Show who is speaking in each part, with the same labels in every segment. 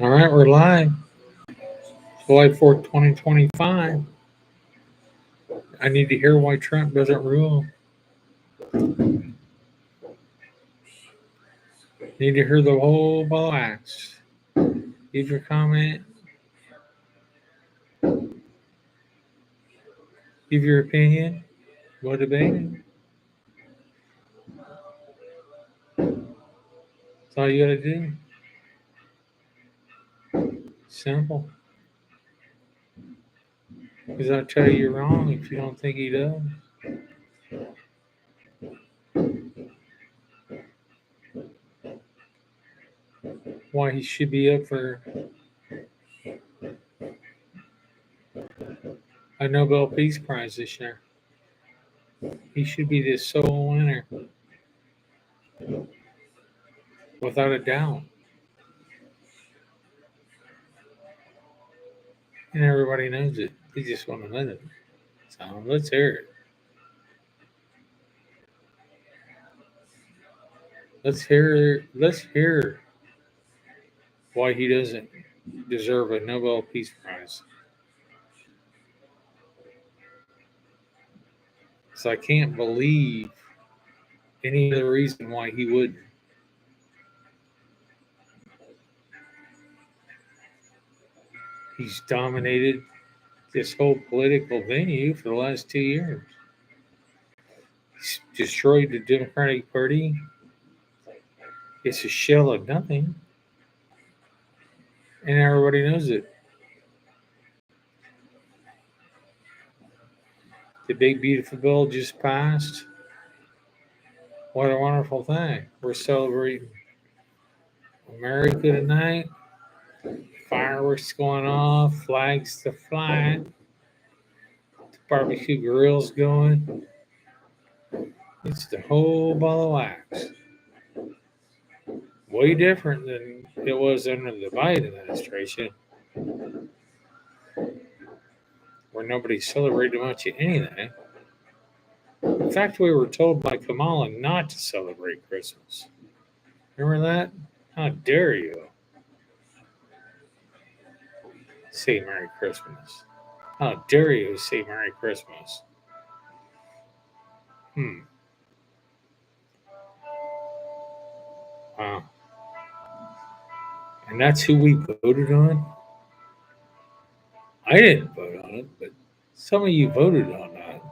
Speaker 1: All right, we're live. July 4th, 2025. I need to hear why Trump doesn't rule. Need to hear the whole ball of wax. Leave your comment. Give your opinion. Motivating. That's all you got to do. Simple. Because I'll tell you you're wrong if you don't think he does. Why he should be up for a Nobel Peace Prize this year. He should be the sole winner. Without a doubt. And everybody knows it. They just want to know it. So let's hear it. Let's hear why he doesn't deserve a Nobel Peace Prize. So I can't believe any other reason why he wouldn't. He's dominated this whole political venue for the last 2 years. He's destroyed the Democratic Party. It's a shell of nothing. And everybody knows it. The big beautiful bill just passed. What a wonderful thing. We're celebrating America tonight. Fireworks going off, flags to fly, the barbecue grills going. It's the whole ball of wax. Way different than it was under the Biden administration, where nobody celebrated much of anything. In fact, we were told by Kamala not to celebrate Christmas. Remember that? How dare you say Merry Christmas? How dare you say Merry Christmas? Wow. And that's who we voted on? I didn't vote on it, but some of you voted on that.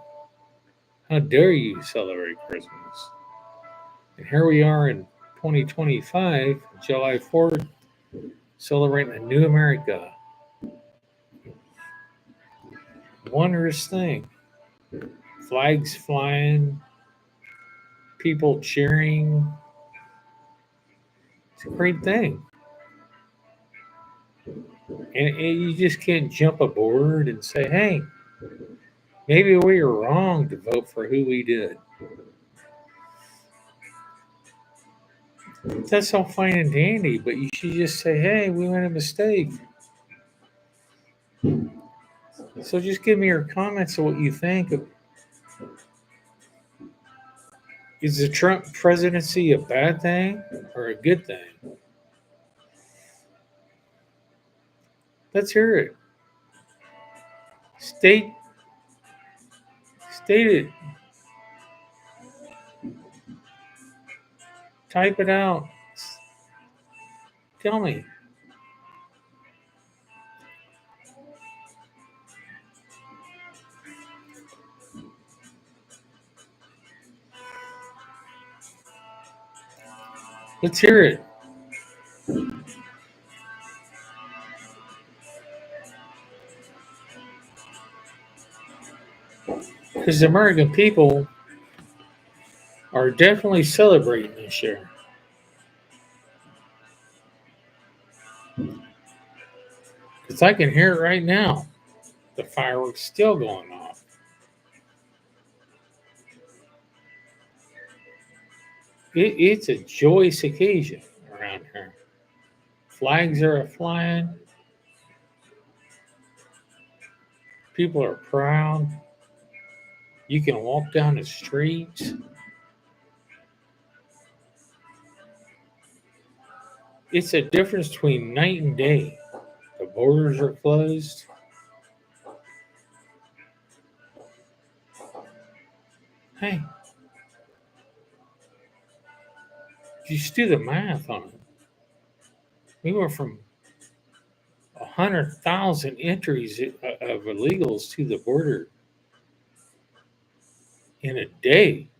Speaker 1: How dare you celebrate Christmas? And here we are in 2025, July 4th, celebrating a new America. Wondrous thing. Flags flying, people cheering. It's a great thing. And you just can't jump aboard and say, hey, maybe we were wrong to vote for who we did. That's all fine and dandy, but you should just say, hey, we made a mistake. So just give me your comments of what you think. Is the Trump presidency a bad thing or a good thing? Let's hear it. State it. Type it out. Tell me. Let's hear it. Because the American people are definitely celebrating this year. Because I can hear it right now. The fireworks still going off. It's a joyous occasion around here. Flags are flying. People are proud. You can walk down the streets. It's a difference between night and day. The borders are closed. Hey, just do the math on it. We went from 100,000 entries of illegals to the border in a day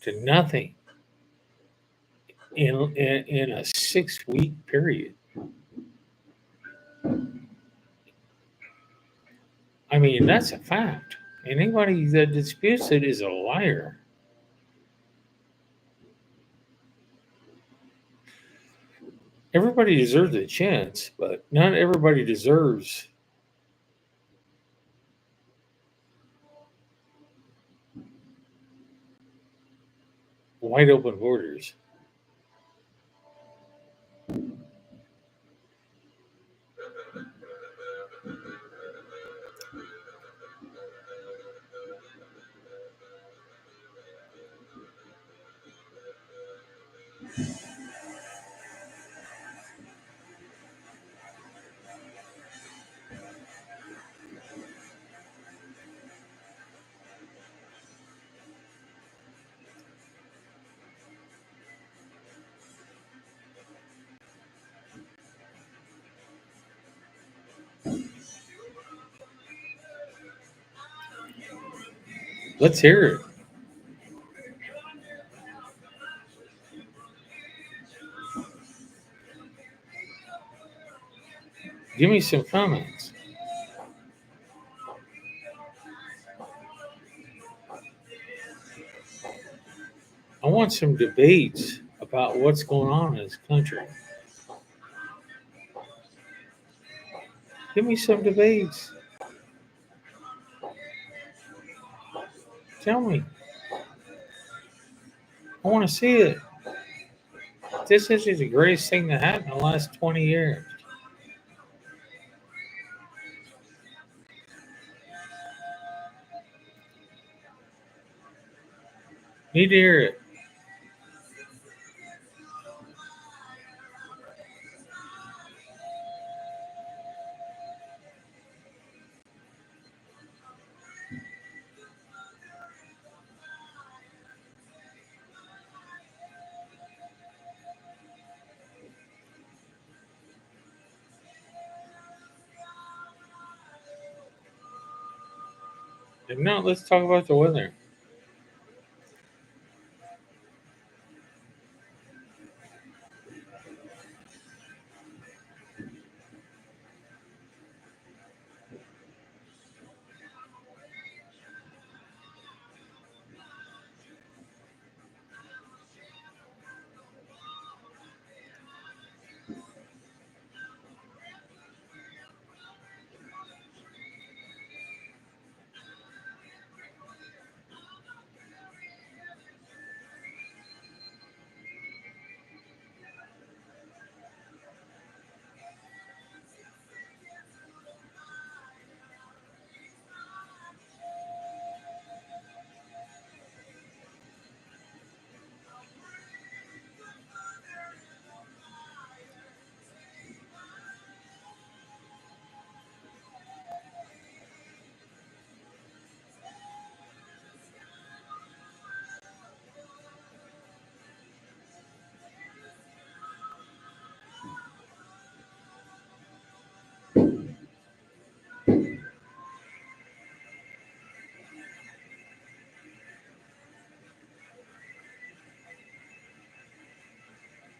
Speaker 1: to nothing in a 6 week period. I mean, that's a fact. Anybody that disputes it is a liar. Everybody deserves a chance, but not everybody deserves wide open borders. Let's hear it. Give me some comments. I want some debates about what's going on in this country. Give me some debates. Tell me. I want to see it. This is the greatest thing that happened in the last 20 years. Need to hear it. If not, let's talk about the weather.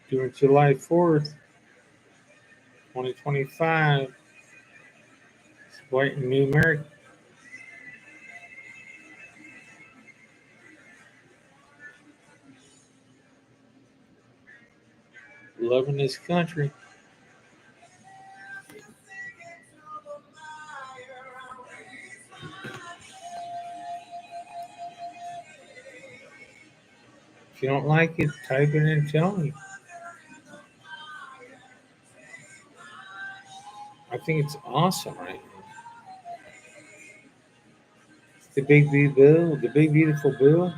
Speaker 1: During July 4th, 2025, it's White and New America. Loving this country. If you don't like it, type it in and tell me. I think it's awesome right now. The big B bill, the big beautiful bill.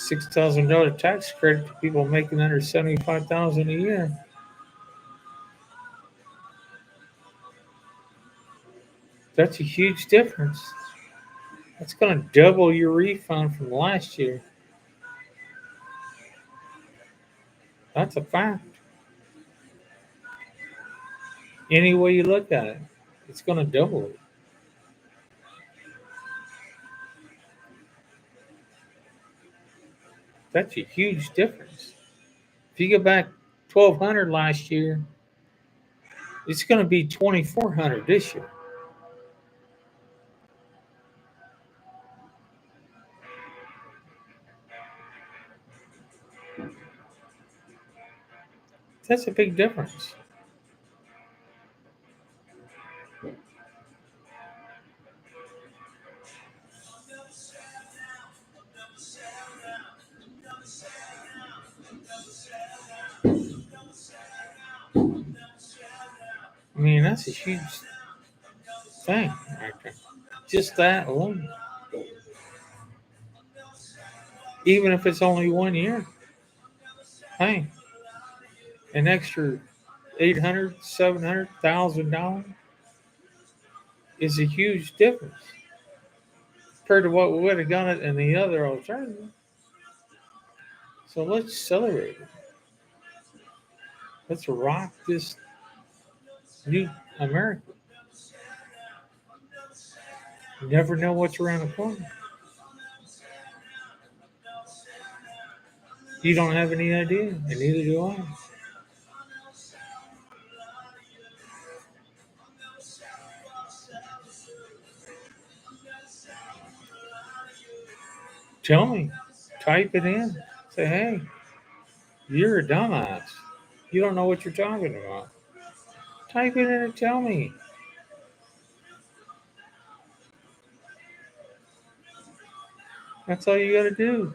Speaker 1: $6,000 tax credit to people making under $75,000 a year. That's a huge difference. That's going to double your refund from last year. That's a fact. Any way you look at it, it's going to double it. That's a huge difference. If you go back 1,200 last year, it's going to be 2,400 this year. That's a big difference. I mean, that's a huge thing right there. Just that alone. Even if it's only 1 year. Hey, an extra $800, $700,000 is a huge difference compared to what we would have got it in the other alternative. So let's celebrate it. Let's rock this new America. You never know what's around the corner. You don't have any idea, and neither do I. Tell me. Type it in. Say, hey, you're a dumbass. You don't know what you're talking about. Type it in and tell me. That's all you got to do.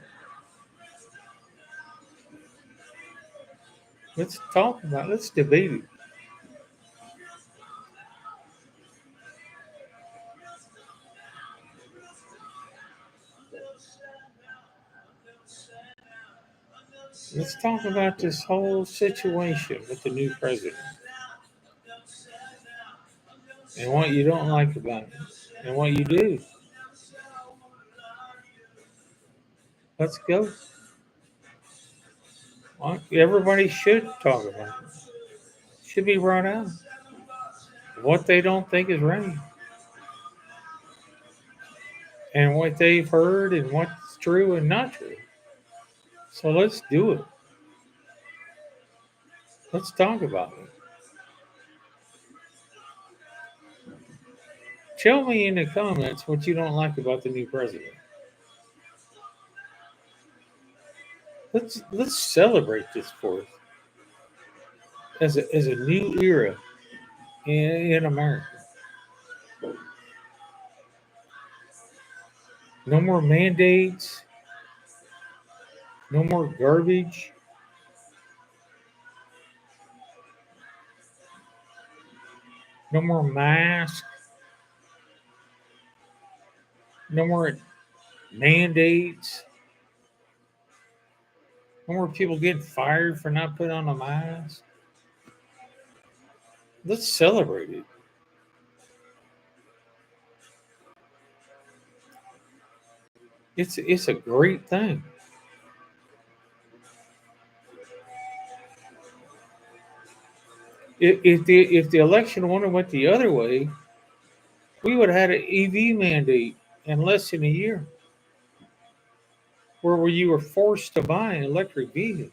Speaker 1: Let's talk about it. Let's debate it. Let's talk about this whole situation with the new president and what you don't like about it and what you do. Let's go. Well, everybody should talk about it. Should be brought out. What they don't think is right. And what they've heard and what's true and not true. So let's do it. Let's talk about it. Tell me in the comments what you don't like about the new president. Let's celebrate this fourth as a new era in America. No more mandates. No more garbage. No more masks. No more mandates. No more people getting fired for not putting on a mask. Let's celebrate it. It's a great thing. If the election would have went the other way, we would have had an EV mandate in less than a year, where you were forced to buy an electric vehicle,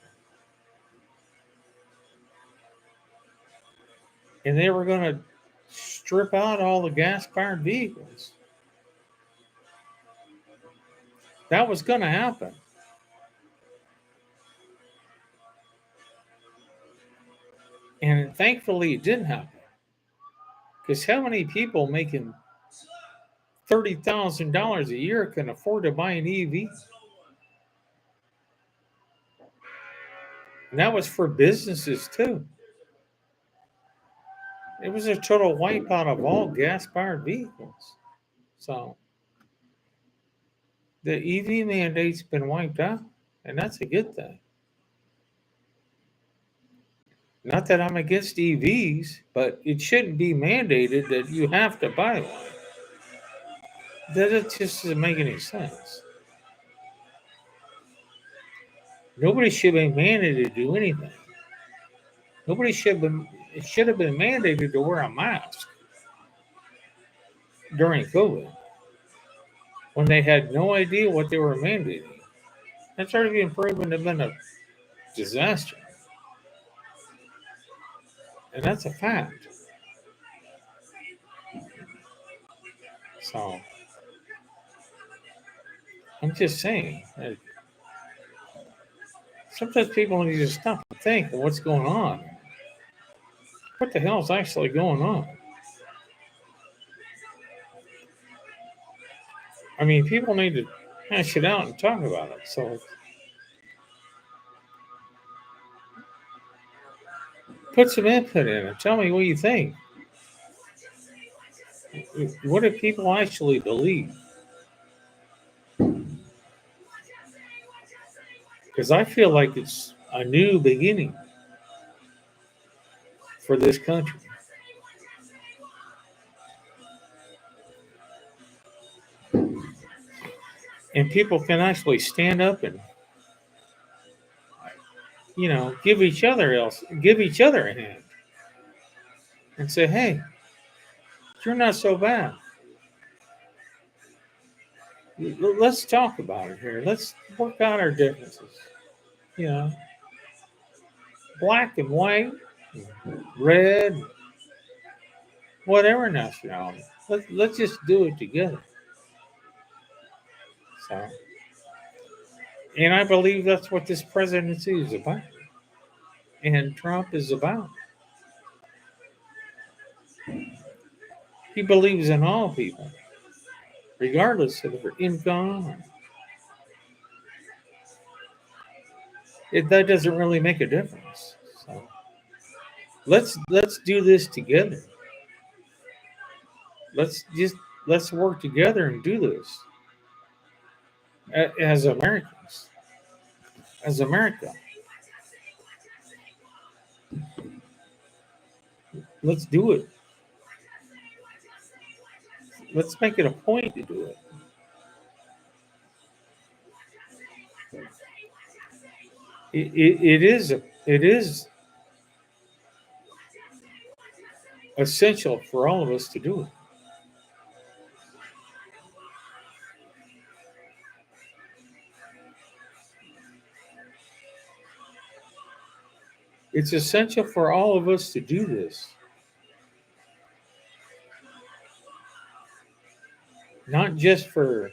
Speaker 1: and they were going to strip out all the gas-powered vehicles. That was going to happen. And thankfully, it didn't happen. Because how many people making $30,000 a year can afford to buy an EV? And that was for businesses too. It was a total wipeout of all gas-powered vehicles. So the EV mandate's been wiped out. And that's a good thing. Not that I'm against EVs, but it shouldn't be mandated that you have to buy one. That just doesn't make any sense. Nobody should be mandated to do anything. Nobody should have been. It should have been mandated to wear a mask during COVID when they had no idea what they were mandating. That's already been proven to have been a disaster, and that's a fact. So I'm just saying that sometimes people need to stop and think of what's going on. What the hell is actually going on? I mean, people need to hash it out and talk about it. So put some input in it. Tell me what you think. What do people actually believe? Because I feel like it's a new beginning for this country. And people can actually stand up and, give each other a hand and say, hey, you're not so bad. Let's talk about it here. Let's work out our differences. You know, black and white, red, whatever nationality. Let's just do it together. So, and I believe that's what this presidency is about, and Trump is about. He believes in all people, regardless of their income. That doesn't really make a difference. So let's do this together. Let's just let's work together and do this as Americans, as America. Let's do it. Let's make it a point to do it. It is essential for all of us to do it. It's essential for all of us to do this. Not just for.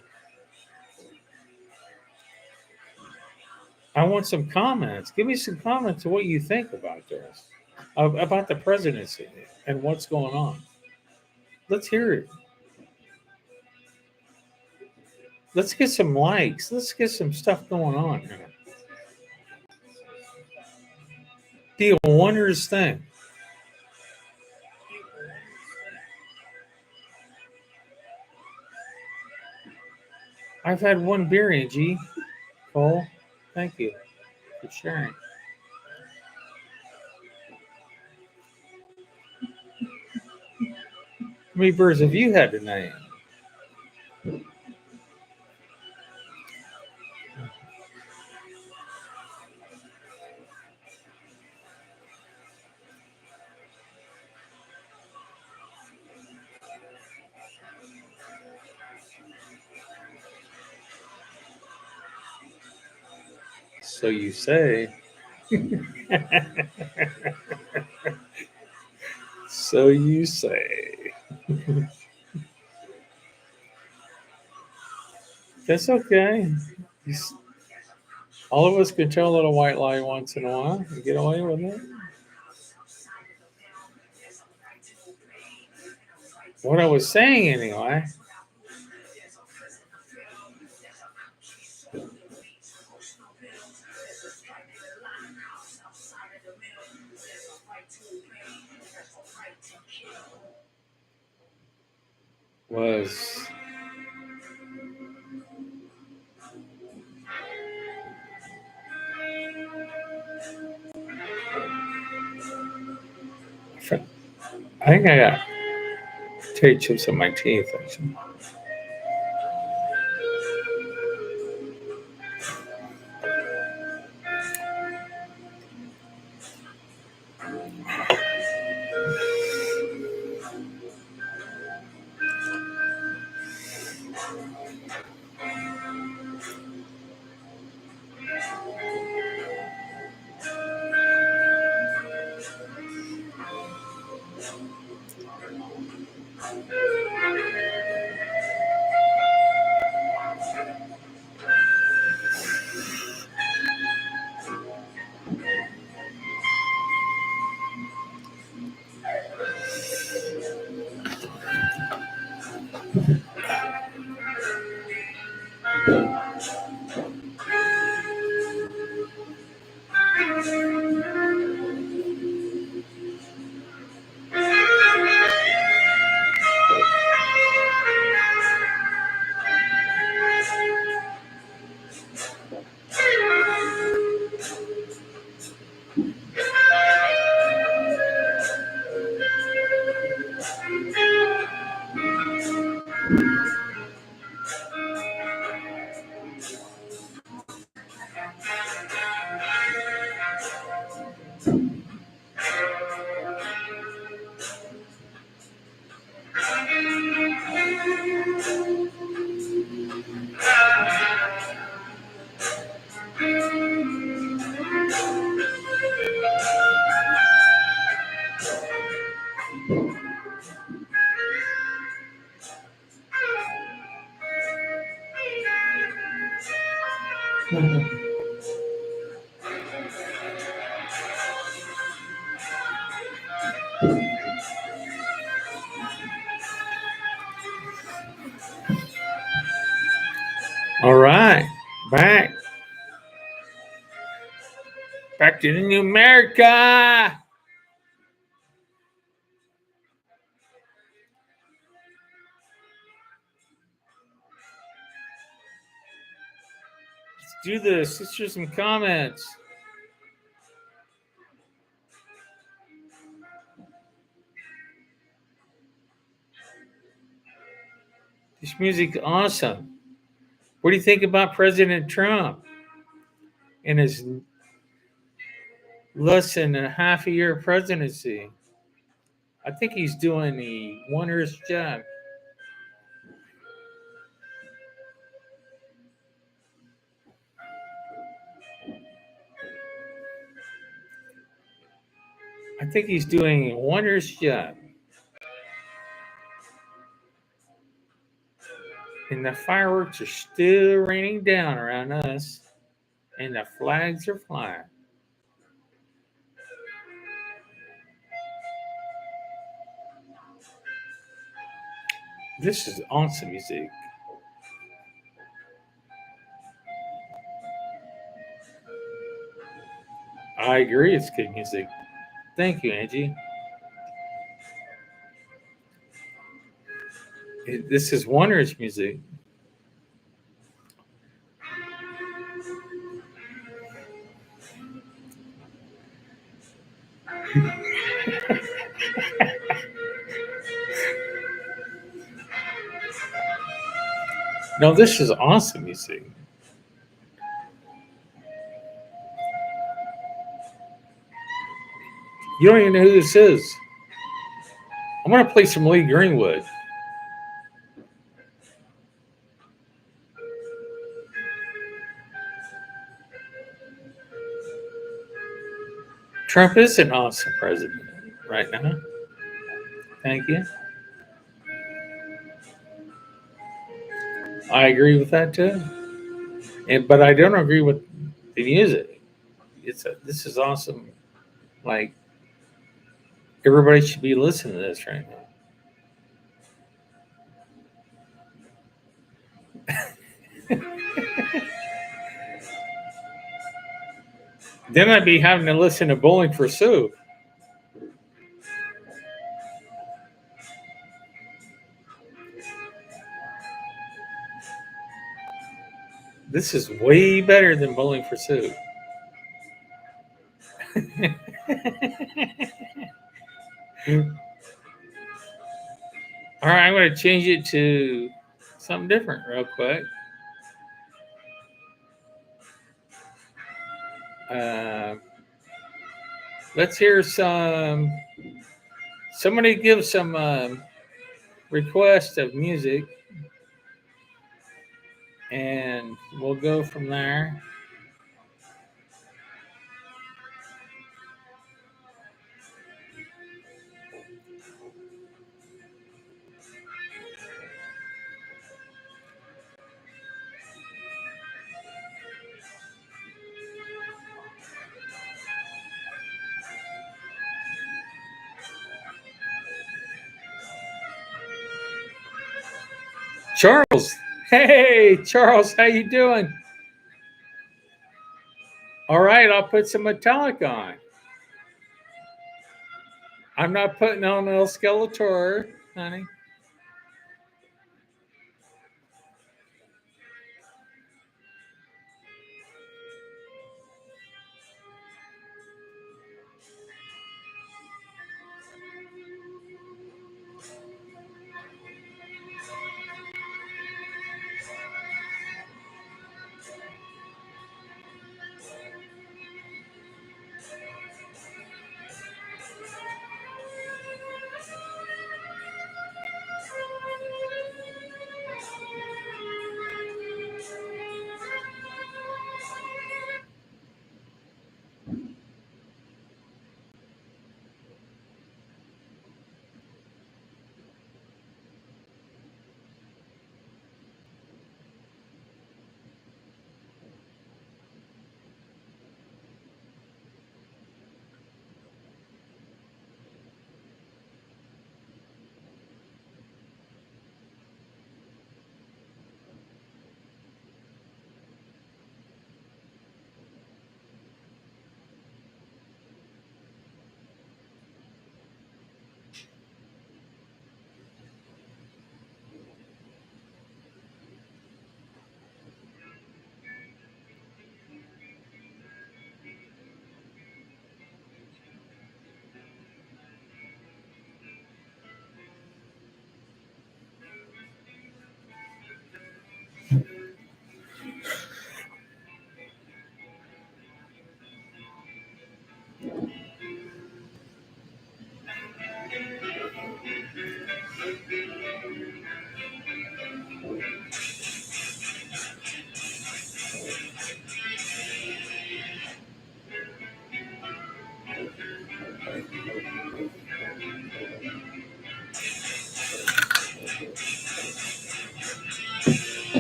Speaker 1: I want some comments. Give me some comments of what you think about this, about the presidency and what's going on. Let's hear it. Let's get some likes. Let's get some stuff going on here. Be a wondrous thing. I've had one beer, Angie. Cole, thank you for sharing. How many beers have you had tonight? So you say. So you say. That's okay. All of us can tell a little white lie once in a while and get away with it. What I was saying, anyway, was I think I got potato chips in my teeth. Actually. All right, back to the New America. Let's do this. Let's do some comments. This music awesome. What do you think about President Trump and his less than a half a year presidency? I think he's doing a wondrous job. I think he's doing a wondrous job. And the fireworks are still raining down around us, and the flags are flying. This is awesome music. I agree, it's good music. Thank you, Angie. This is wondrous music. No, this is awesome music. You don't even know who this is. I'm going to play some Lee Greenwood. Trump is an awesome president right now. Thank you. I agree with that too. But I don't agree with the music. This is awesome. Like everybody should be listening to this right now. Then I'd be having to listen to Bowling for Soup. This is way better than Bowling for Soup. All right, I'm going to change it to something different real quick. Let's hear some. Somebody give some request of music, and we'll go from there. Charles, hey Charles, how you doing? All right, I'll put some Metallica on. I'm not putting on El Skeletor, honey.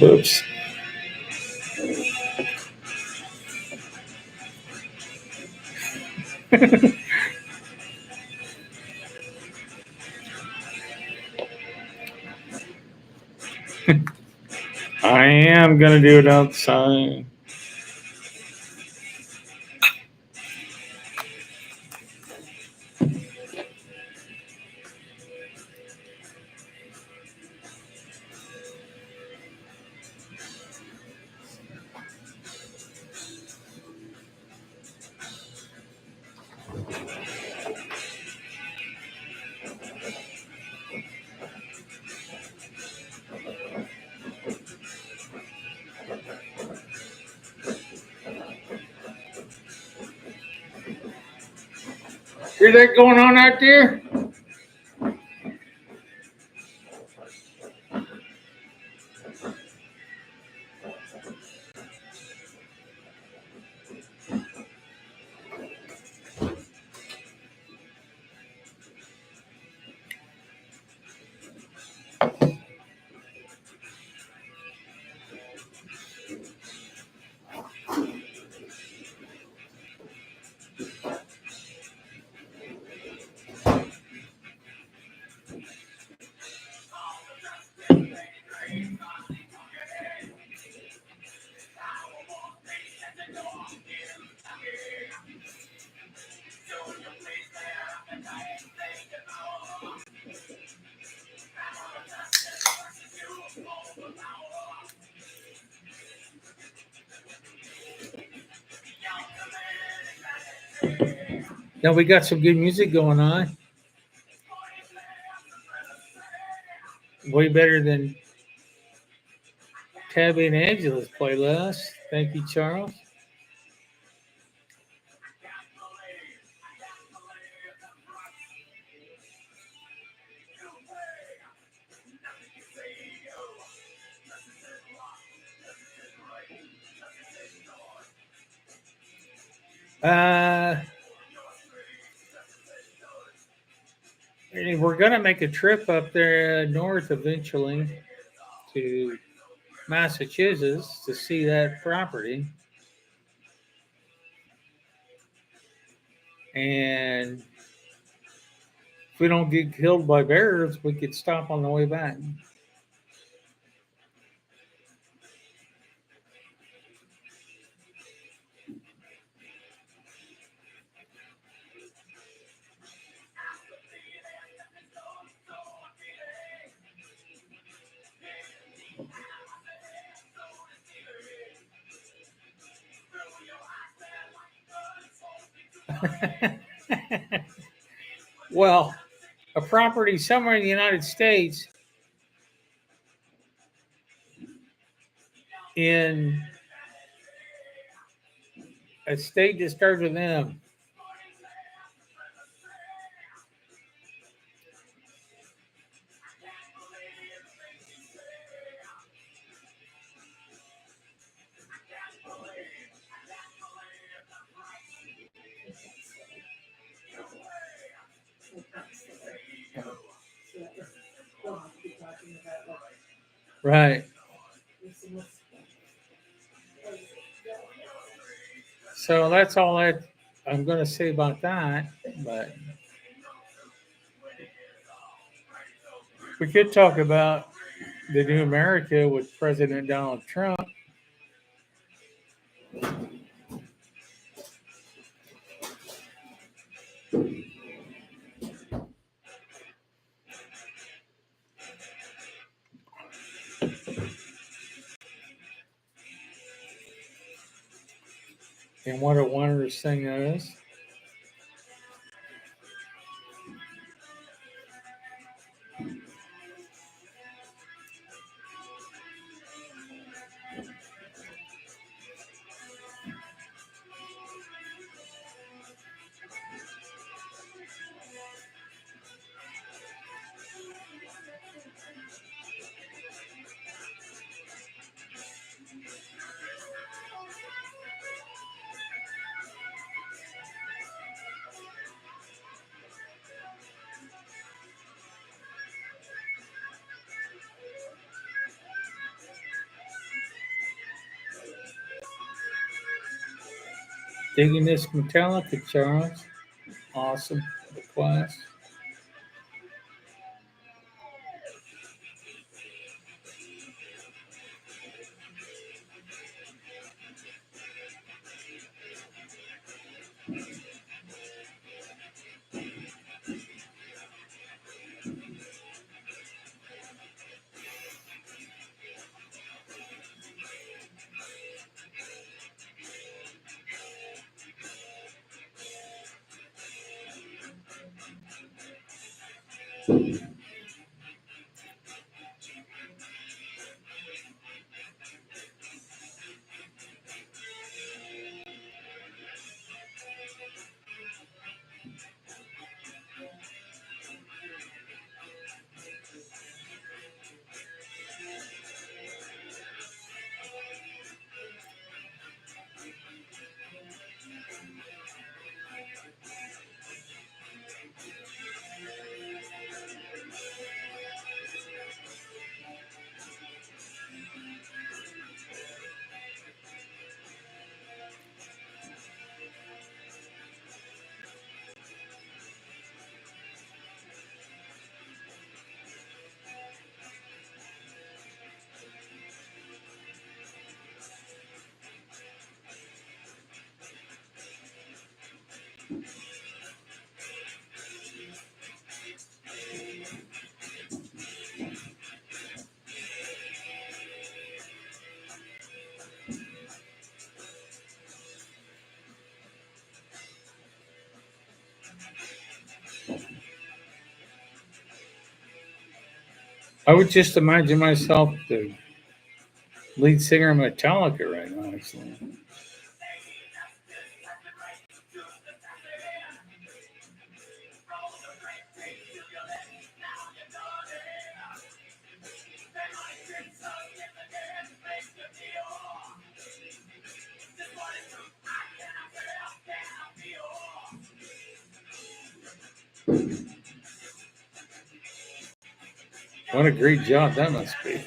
Speaker 1: Oops. I am gonna do it outside. Hear that going on out there? Now we got some good music going on. way better than Tabby and Angela's playlist. Thank you, Charles. Uh, we're going to make a trip up there north eventually to Massachusetts to see that property. And if we don't get killed by bears, we could stop on the way back. Well, a property somewhere in the United States in a state that starts with M. Right. So that's all I'm going to say about that. But we could talk about the new America with President Donald Trump. And what a wondrous thing that is. Digging this Metallica, Charles. Awesome request. I would just imagine myself the lead singer of Metallica right now. Actually. What a great job that must be.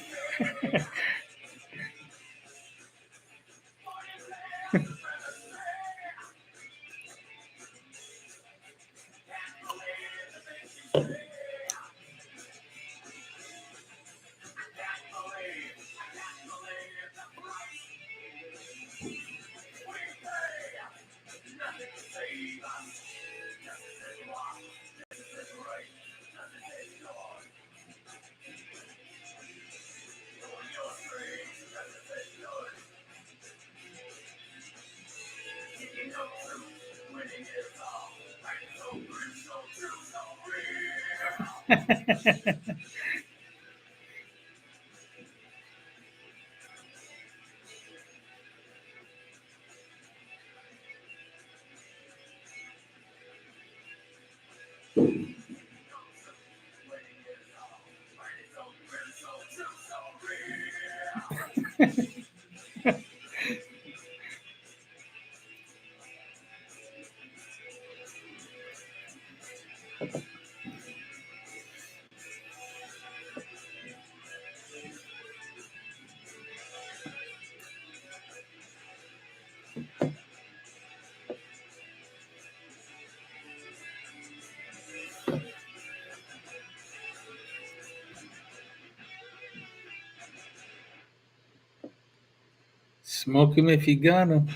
Speaker 1: Smoke him if you got him.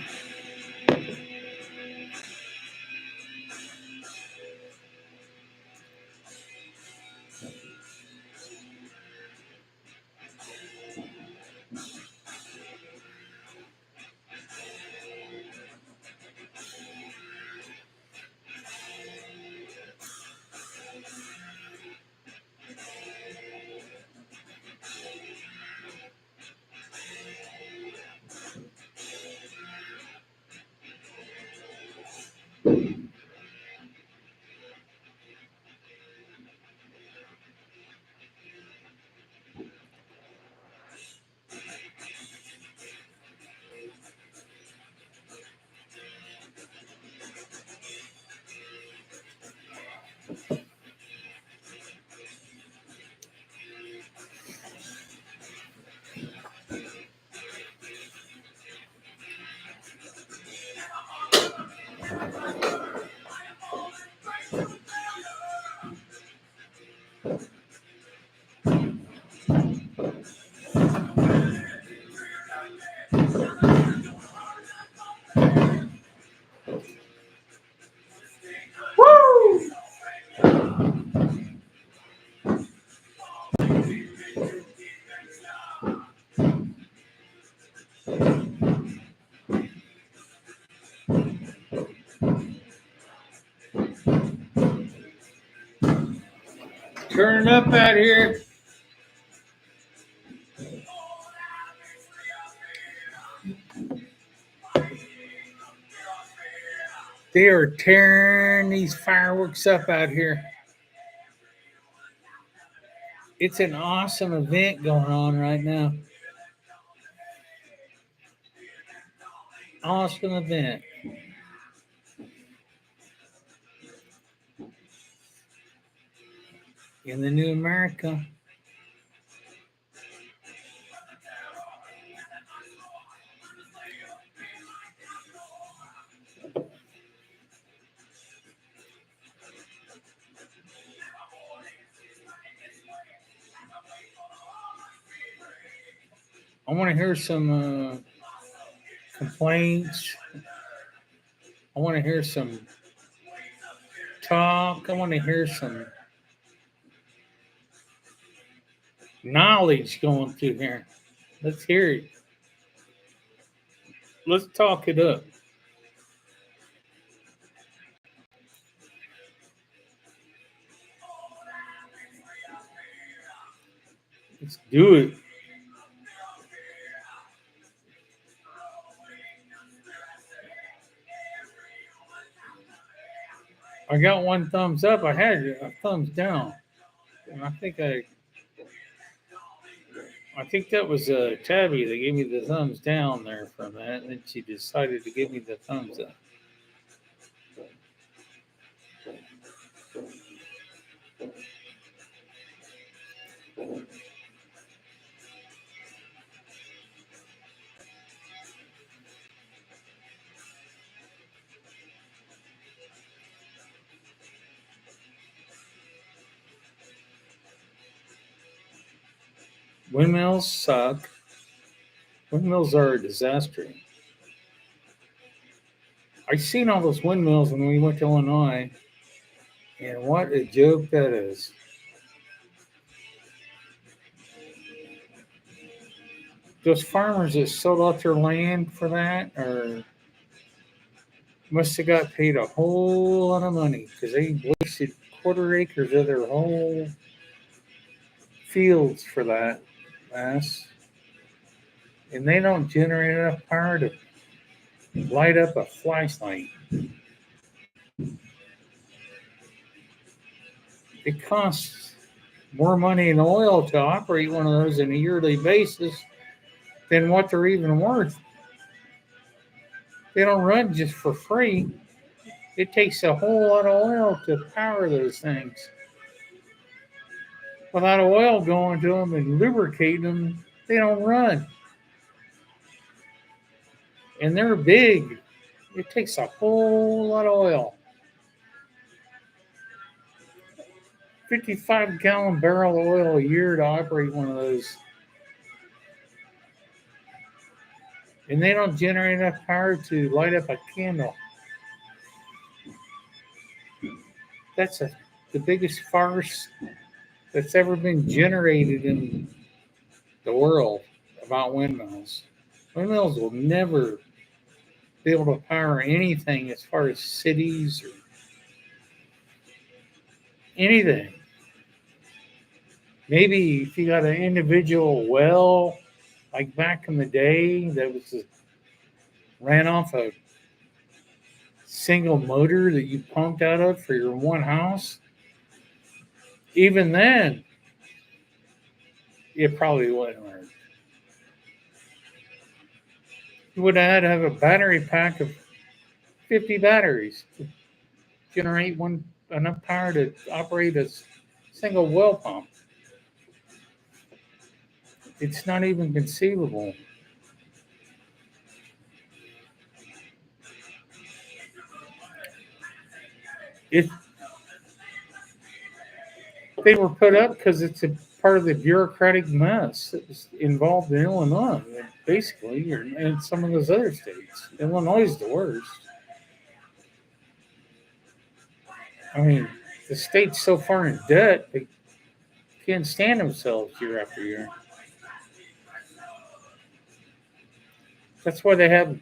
Speaker 1: Turn up out here. They are tearing these fireworks up out here. It's an awesome event going on right now. Awesome event. In the new America. I want to hear some complaints. I want to hear some talk. I want to hear some knowledge going through here. Let's hear it. Let's talk it up. Let's do it. I got one thumbs up. I had a thumbs down, and I think that was Tabby that gave me the thumbs down there from that, and then she decided to give me the thumbs up. Windmills suck. Windmills are a disaster. I seen all those windmills when we went to Illinois, and what a joke that is. Those farmers that sold out their land for that or must have got paid a whole lot of money because they wasted quarter acres of their whole fields for that mess. And they don't generate enough power to light up a flashlight. It costs more money in oil to operate one of those on a yearly basis than what they're even worth. They don't run just for free. It takes a whole lot of oil to power those things. Without oil going to them and lubricating them, they don't run. And they're big. It takes a whole lot of oil. 55-gallon barrel of oil a year to operate one of those. And they don't generate enough power to light up a candle. That's the biggest farce that's ever been generated in the world about windmills. Windmills will never be able to power anything as far as cities or anything. Maybe if you got an individual well, like back in the day, that ran off a single motor that you pumped out of for your one house, even then, it probably wouldn't work. You would have had to have a battery pack of 50 batteries to generate enough power to operate a single well pump. It's not even conceivable. It They were put up because it's a part of the bureaucratic mess that was involved in Illinois, basically, and some of those other states. Illinois is the worst. I mean, the state's so far in debt, they can't stand themselves year after year. That's why they have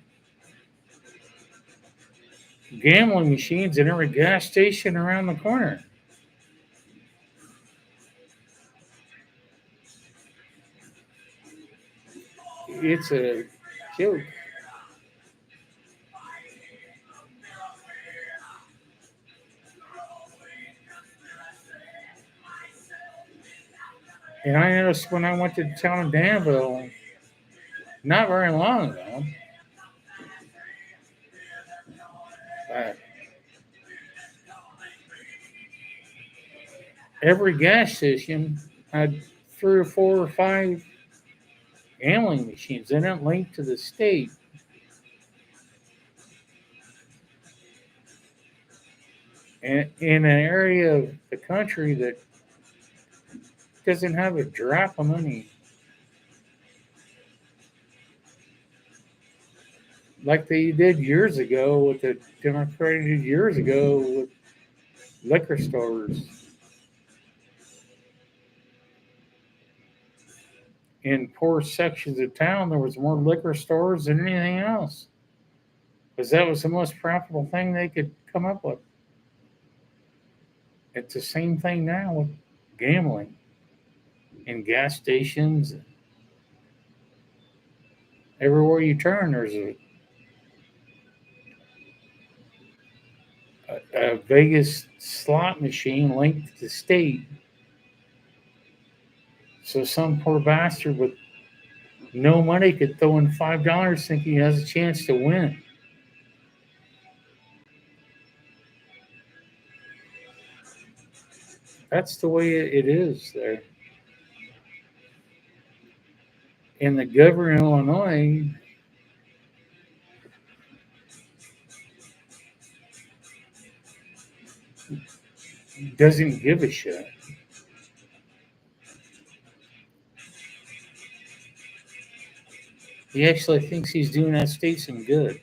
Speaker 1: gambling machines in every gas station around the corner. It's a joke. And I noticed when I went to the town of Danville not very long ago, that every gas station had 3 or 4 or 5 gambling machines. They don't link to the state. And in an area of the country that doesn't have a drop of money, like they did years ago with the Democrats did years ago with liquor stores. In poor sections of town, there was more liquor stores than anything else, because that was the most profitable thing they could come up with. It's the same thing now with gambling. and gas stations. Everywhere you turn, there's a Vegas slot machine linked to the state. So some poor bastard with no money could throw in $5 thinking he has a chance to win. That's the way it is there. And the governor of Illinois doesn't give a shit. He actually thinks he's doing that state some good.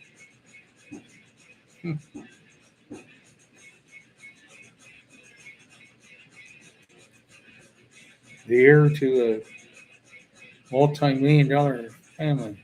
Speaker 1: The heir to a multi-million-dollar family.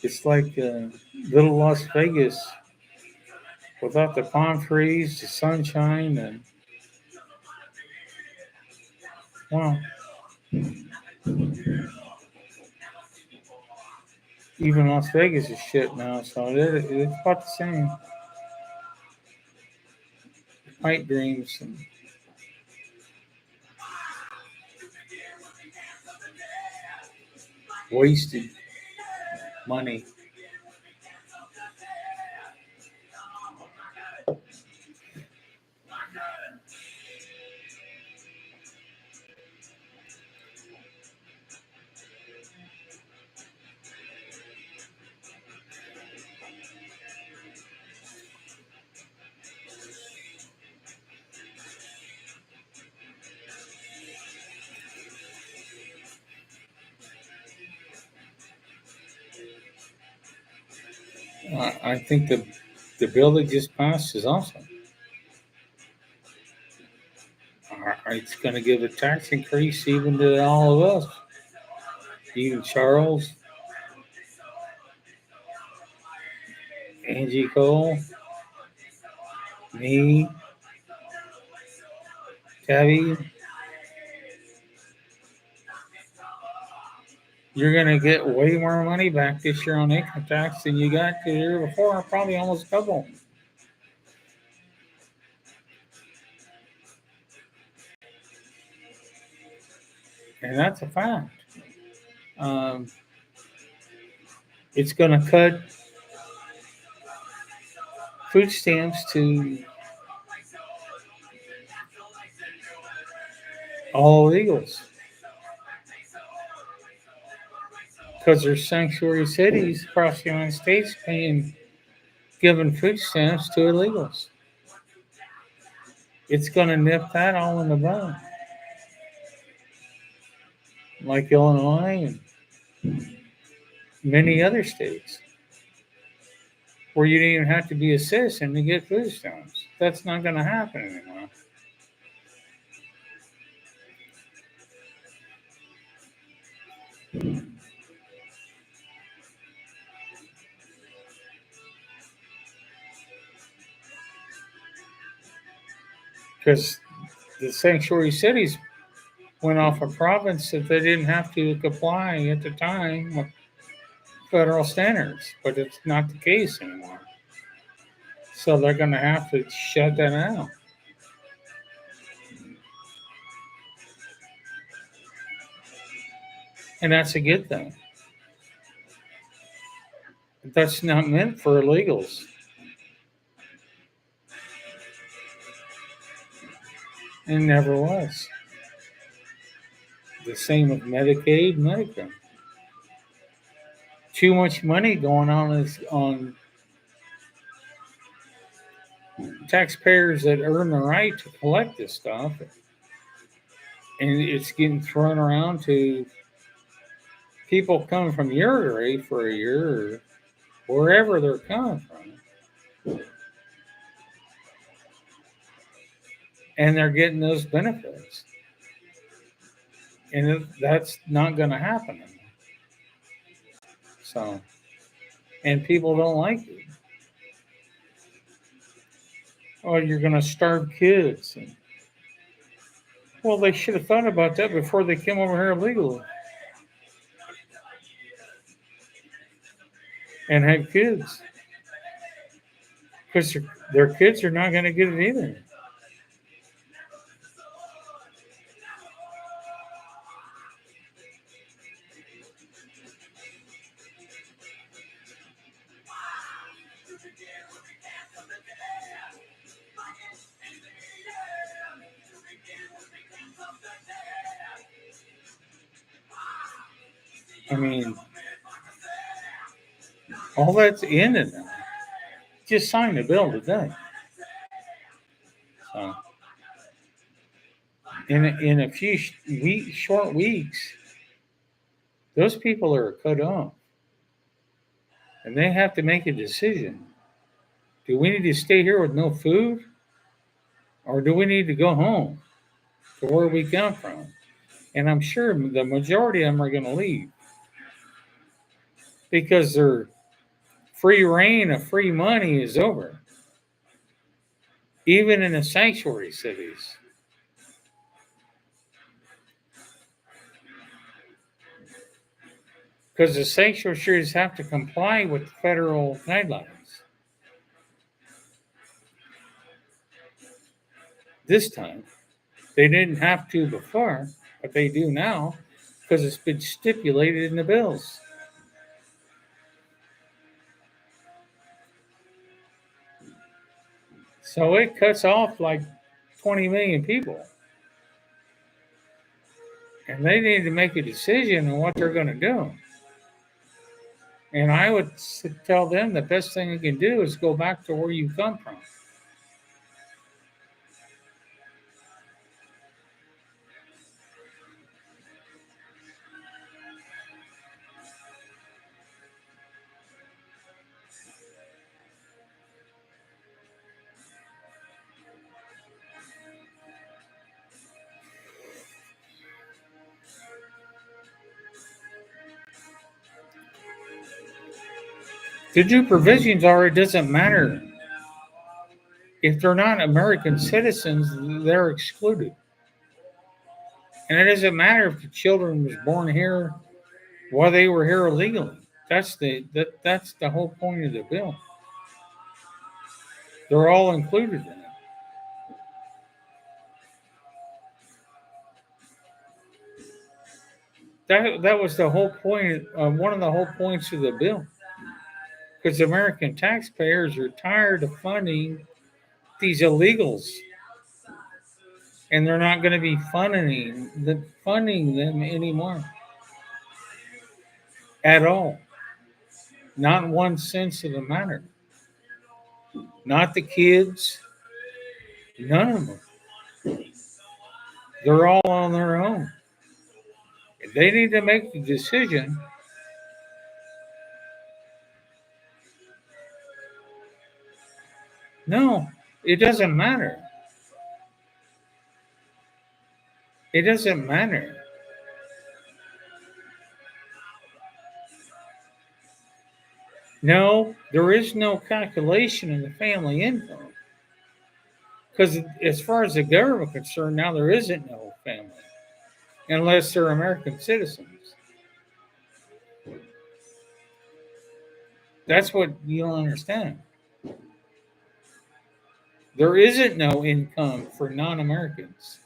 Speaker 1: It's like little Las Vegas without the palm trees, the sunshine, and well, even Las Vegas is shit now. So it's about the same. Pipe dreams and wasted money. I think the bill that just passed is awesome. It's going to give a tax increase even to all of us, even Charles, Angie Cole, me, Tabby. You're going to get way more money back this year on income tax than you got the year before, probably almost double. And that's a fact. It's going to cut food stamps to all illegals because there's sanctuary cities across the United States giving food stamps to illegals. It's going to nip that all in the bud, like Illinois and many other states, where you don't even have to be a citizen to get food stamps. That's not going to happen anymore. Because the sanctuary cities went off a province that they didn't have to comply at the time with federal standards, but it's not the case anymore. So they're going to have to shut that out. And that's a good thing. That's not meant for illegals. It never was. The same with Medicaid, Medicare. too much money going on taxpayers that earn the right to collect this stuff, and it's getting thrown around to people coming from your area for a year or wherever they're coming from, and they're getting those benefits, and that's not going to happen. So, and people don't like it. Oh, you're going to starve kids. Well, they should have thought about that before they came over here illegally and had kids, because their kids are not going to get it either. I mean, all that's in it now. Just signed the bill today. So, in a few short weeks, those people are cut off, and they have to make a decision. Do we need to stay here with no food, or do we need to go home to where we come from? And I'm sure the majority of them are going to leave because their free reign of free money is over, even in the sanctuary cities. Because the sanctuary cities have to comply with the federal guidelines. This time, they didn't have to before, but they do now because it's been stipulated in the bills. So it cuts off like 20 million people. And they need to make a decision on what they're going to do. And I would tell them the best thing you can do is go back to where you come from. The new provisions are it doesn't matter. If they're not American citizens, they're excluded. And it doesn't matter if the children was born here while they were here illegally. That's the whole point of the bill. They're all included in it. That was the whole point. One of the whole points of the bill, because American taxpayers are tired of funding these illegals, and they're not going to be funding them anymore at all. Not 1 cent of the matter. Not the kids. None of them. They're all on their own. They need to make the decision. No, it doesn't matter. It doesn't matter. No, there is no calculation in the family income. Because as far as the government is concerned, now there isn't no family unless they're American citizens. That's what you don't understand. There isn't no income for non-Americans.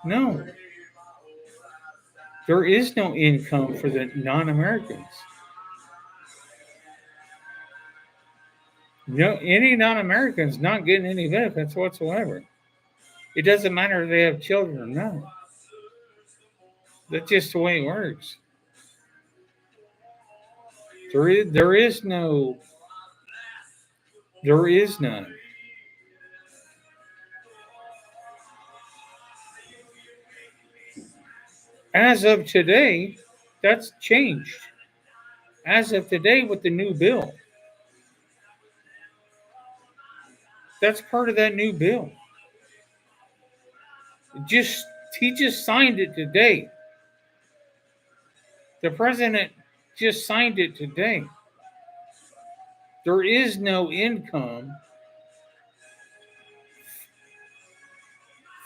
Speaker 1: No. There is no income for the non-Americans. No, any non-American is not getting any benefits whatsoever. It doesn't matter if they have children or not. That's just the way it works. There is none. As of today, that's changed. As of today, with the new bill, that's part of that new bill. Just he just signed it today. The president just signed it today. There is no income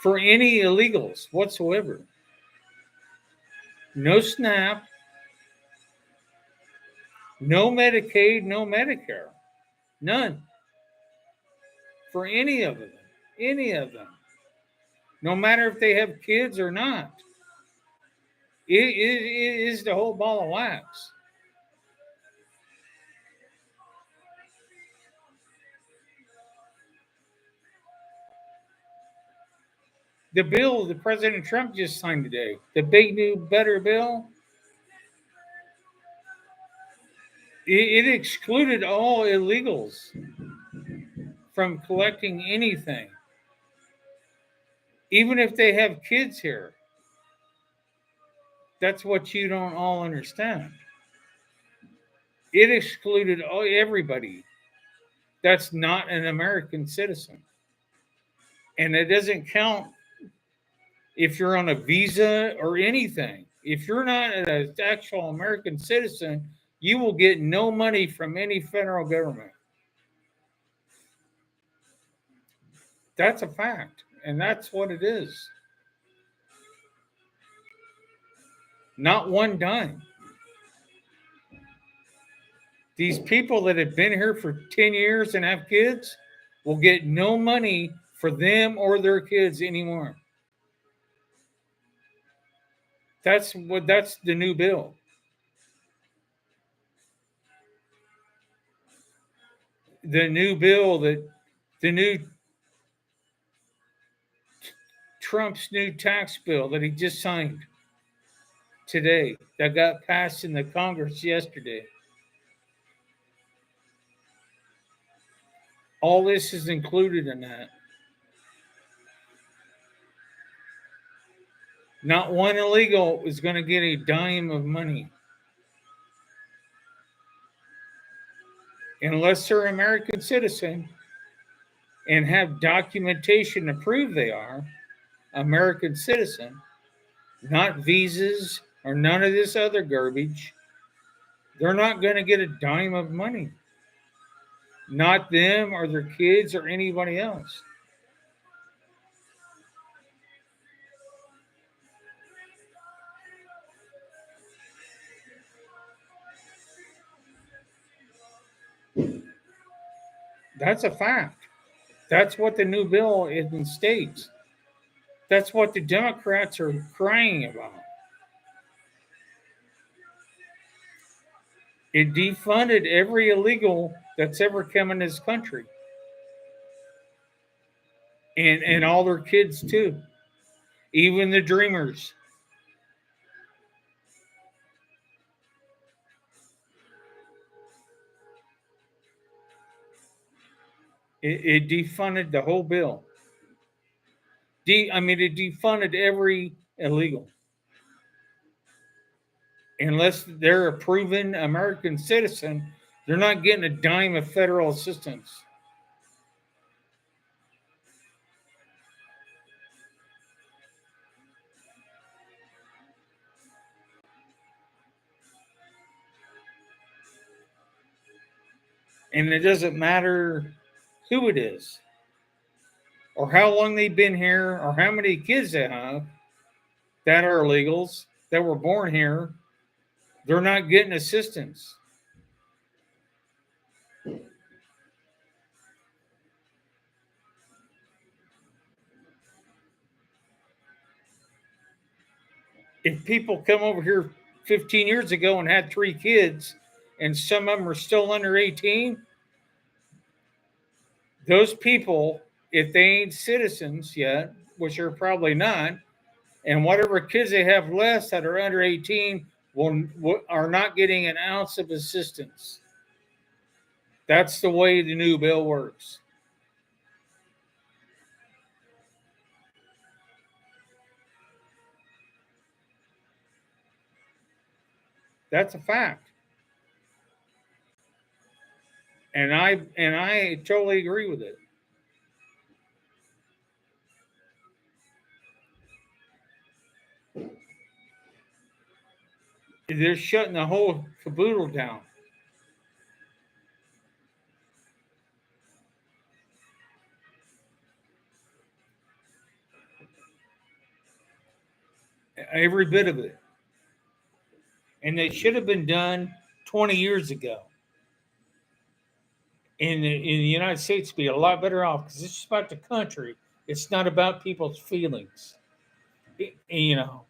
Speaker 1: for any illegals whatsoever. No SNAP, no Medicaid, no Medicare. None. For any of them. Any of them. No matter if they have kids or not. It is the whole ball of wax. The bill that President Trump just signed today, the big new better bill, it excluded all illegals from collecting anything, even if they have kids here. That's what you don't all understand. It excluded everybody that's not an American citizen. And it doesn't count if you're on a visa or anything. If you're not an actual American citizen, you will get no money from any federal government. That's a fact, and that's what it is. Not one dime. These people that have been here for 10 years and have kids will get no money for them or their kids anymore. That's the new bill. The new Trump's new tax bill that he just signed today that got passed in the Congress yesterday. All this is included in that. Not one illegal is going to get a dime of money. Unless they're an American citizen and have documentation to prove they are American citizen, not visas or none of this other garbage, they're not going to get a dime of money. Not them or their kids or anybody else. That's a fact. That's what the new bill states. That's what the Democrats are crying about. It defunded every illegal that's ever come in this country. And all their kids too. Even the dreamers. It defunded the whole bill. It defunded every illegal. Unless they're a proven American citizen, they're not getting a dime of federal assistance. And it doesn't matter who it is, or how long they've been here, or how many kids they have that are illegals that were born here. They're not getting assistance. If people come over here 15 years ago and had 3 kids, and some of them are still under 18, those people, if they ain't citizens yet, which are probably not, and whatever kids they have less that are under 18 are not getting an ounce of assistance. That's the way the new bill works. That's a fact. And I totally agree with it. They're shutting the whole caboodle down. Every bit of it. And they should have been done 20 years ago. In the United States, be a lot better off because it's just about the country. It's not about people's feelings. You know,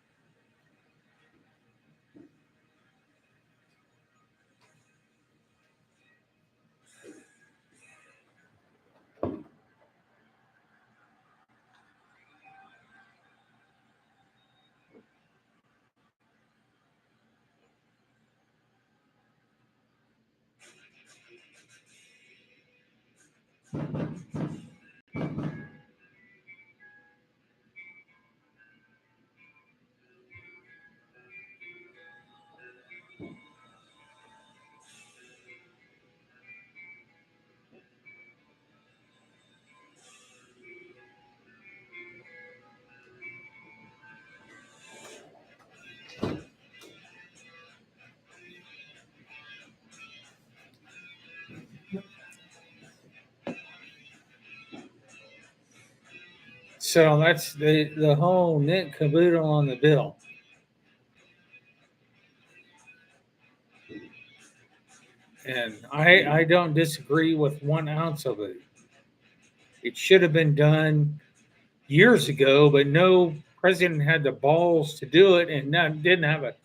Speaker 1: so that's the whole knit caboodle on the bill. And I don't disagree with 1 ounce of it. It should have been done years ago, but no president had the balls to do it and didn't have a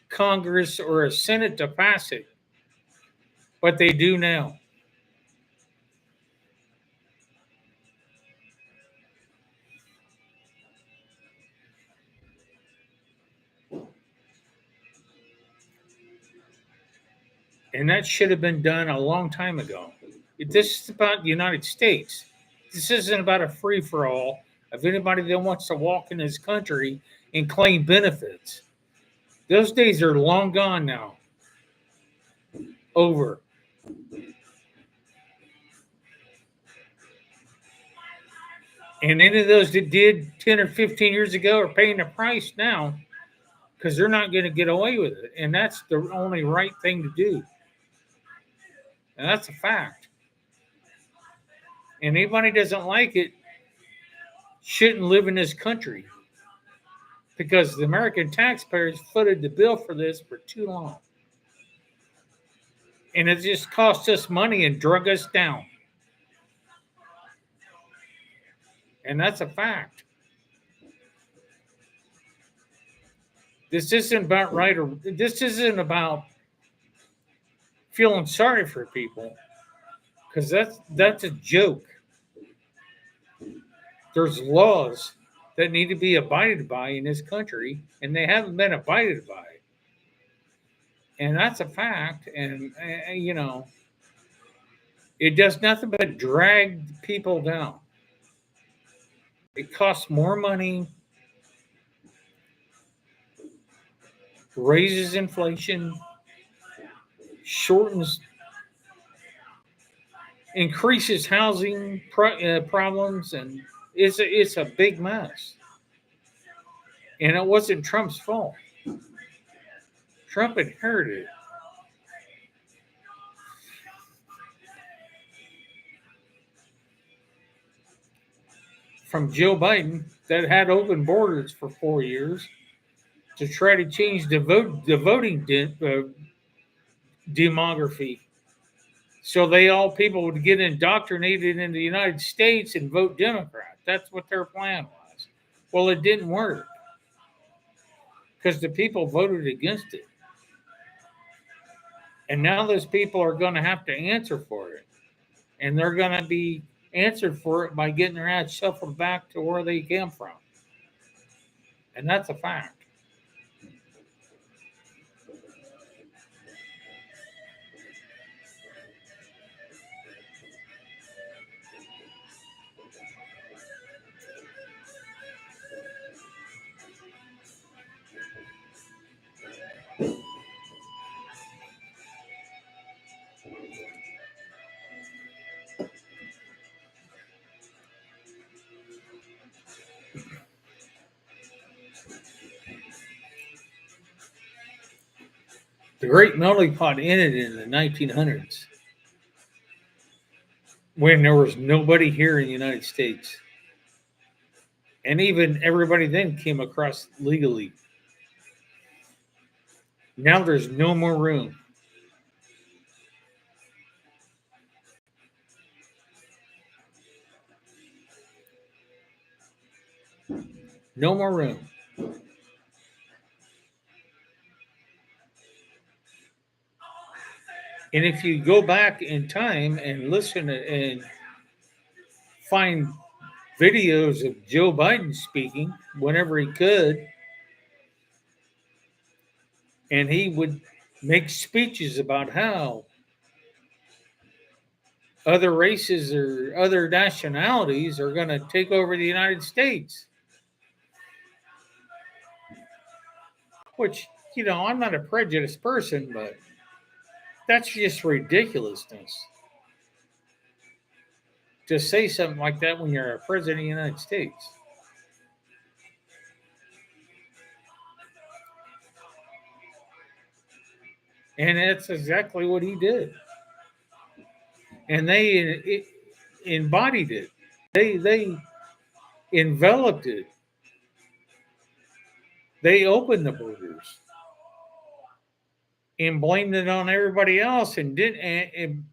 Speaker 1: Congress or a Senate to pass it. But they do now. And that should have been done a long time ago. This is about the United States. This isn't about a free for all of anybody that wants to walk in this country and claim benefits. Those days are long gone now. Over. And any of those that did 10 or 15 years ago are paying the price now because they're not going to get away with it. And that's the only right thing to do. And that's a fact. And anybody doesn't like it shouldn't live in this country because the American taxpayers footed the bill for this for too long. And it just cost us money and drug us down. And that's a fact. This isn't about right or this isn't about feeling sorry for people because that's a joke. There's laws that need to be abided by in this country, and they haven't been abided by. And that's a fact. And it does nothing but drag people down. It costs more money, raises inflation, shortens, increases housing problems, and it's a big mess. And it wasn't Trump's fault. Trump inherited it. From Joe Biden that had open borders for 4 years to try to change the voting demography. So people would get indoctrinated in the United States and vote Democrat. That's what their plan was. Well, it didn't work because the people voted against it. And now those people are going to have to answer for it. And they're going to be answered for it by getting their ass shuffled back to where they came from. And that's a fact. The Great Melting Pot ended in the 1900s when there was nobody here in the United States. And even everybody then came across legally. Now there's no more room. No more room. And if you go back in time and listen and find videos of Joe Biden speaking whenever he could, and he would make speeches about how other races or other nationalities are going to take over the United States. Which, I'm not a prejudiced person, but that's just ridiculousness. To say something like that when you're a president of the United States. And that's exactly what he did. And they embodied it. They enveloped it. They opened the borders and blamed it on everybody else, and it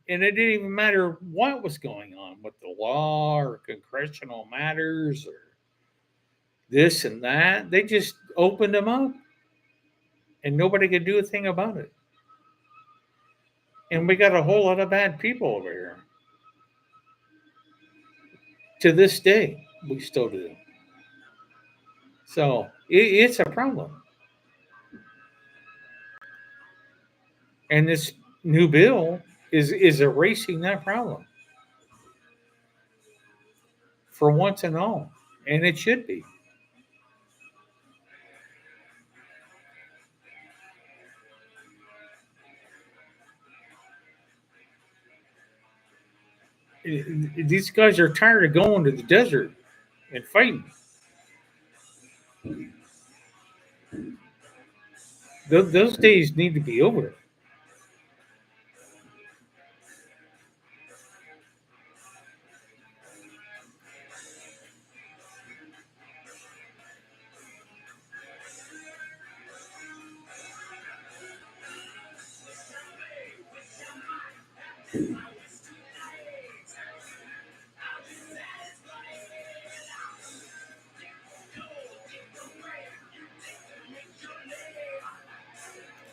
Speaker 1: didn't even matter what was going on with the law or congressional matters or this and that. They just opened them up, and nobody could do a thing about it. And we got a whole lot of bad people over here. To this day, we still do. So it's a problem. And this new bill is erasing that problem for once and all. And it should be. These guys are tired of going to the desert and fighting. Those days need to be over.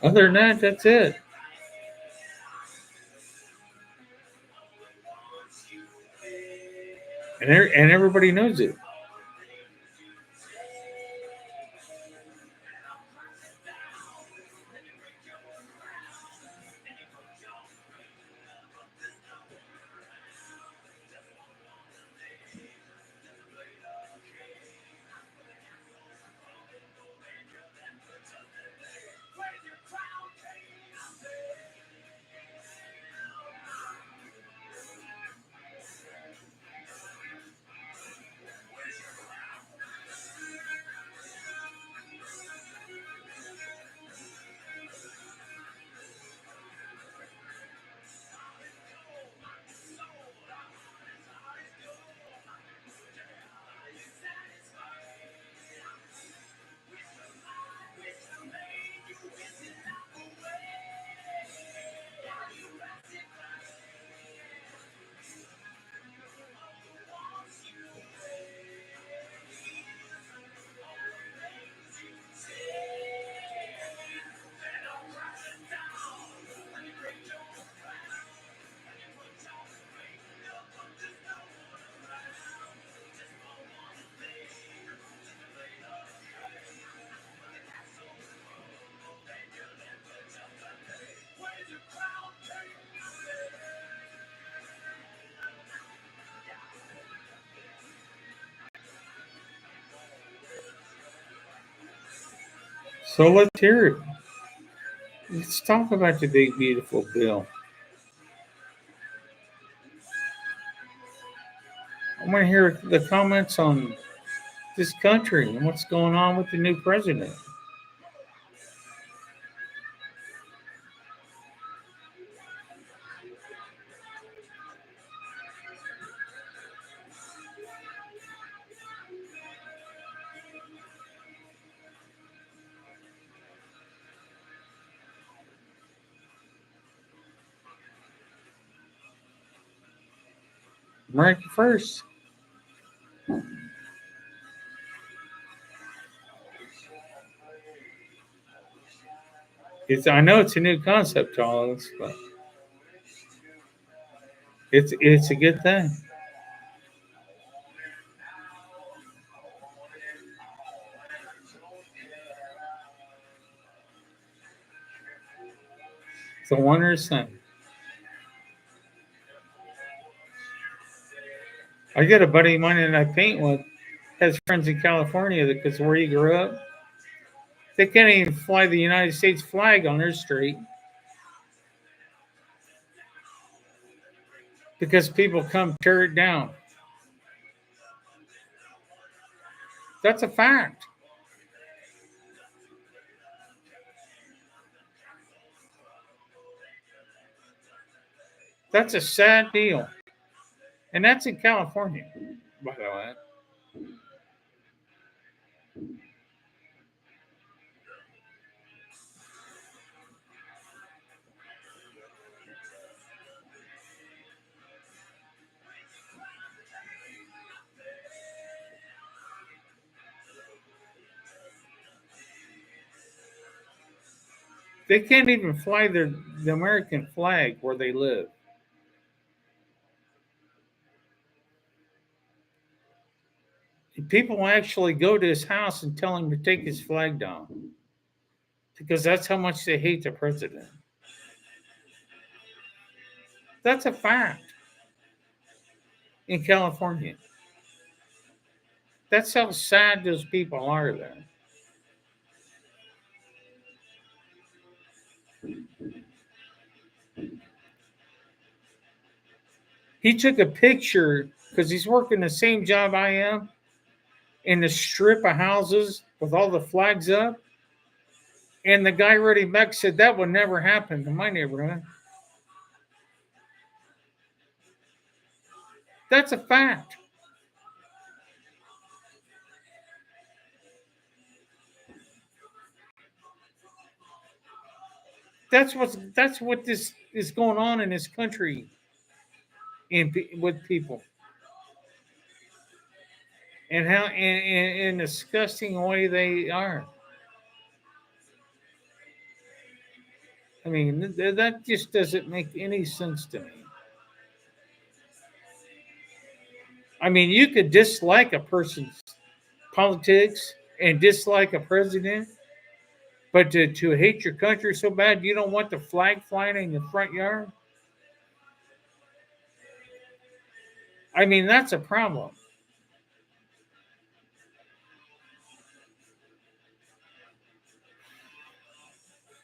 Speaker 1: Other than that, that's it. And everybody knows it. So let's hear it. Let's talk about the big, beautiful bill. I want to hear the comments on this country and what's going on with the new president. America first. I know it's a new concept to all of us, but it's a good thing. It's a wondrous thing. I got a buddy of mine that I paint with, has friends in California because where he grew up, they can't even fly the United States flag on their street because people come tear it down. That's a fact. That's a sad deal. And that's in California, by the way. They can't even fly the American flag where they live. People actually go to his house and tell him to take his flag down because that's how much they hate the president. That's a fact in California. That's how sad those people are there. He took a picture because he's working the same job I am in the strip of houses with all the flags up. And the guy wrote him back said that would never happen in my neighborhood. That's a fact. That's what this is going on in this country with people, and how in a disgusting way they are. I mean, that just doesn't make any sense to me. I mean, you could dislike a person's politics and dislike a president, but to hate your country so bad you don't want the flag flying in your front yard. I mean, that's a problem.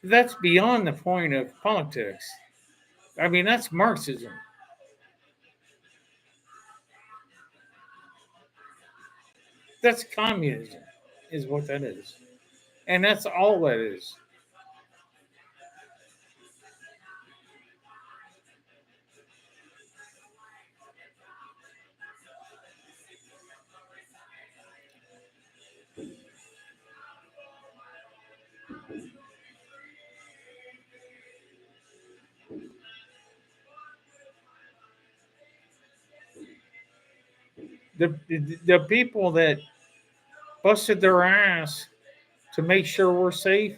Speaker 1: That's beyond the point of politics. I mean, that's Marxism. That's communism, is what that is. And that's all that is. The people that busted their ass to make sure we're safe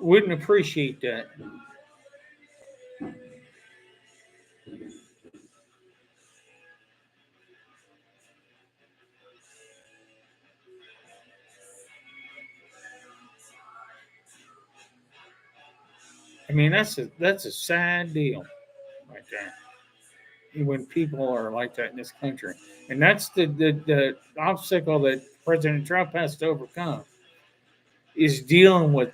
Speaker 1: wouldn't appreciate that. I mean, that's a sad deal right there. When people are like that in this country, and that's the obstacle that President Trump has to overcome is dealing with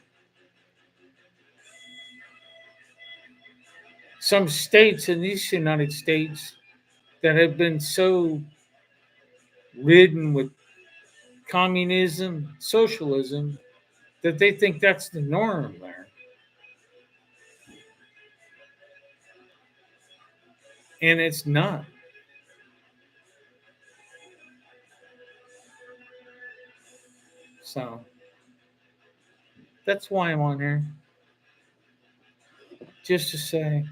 Speaker 1: some states in these United States that have been so ridden with communism, socialism, that they think that's the norm there. And it's not. So that's why I'm on here. Just to say,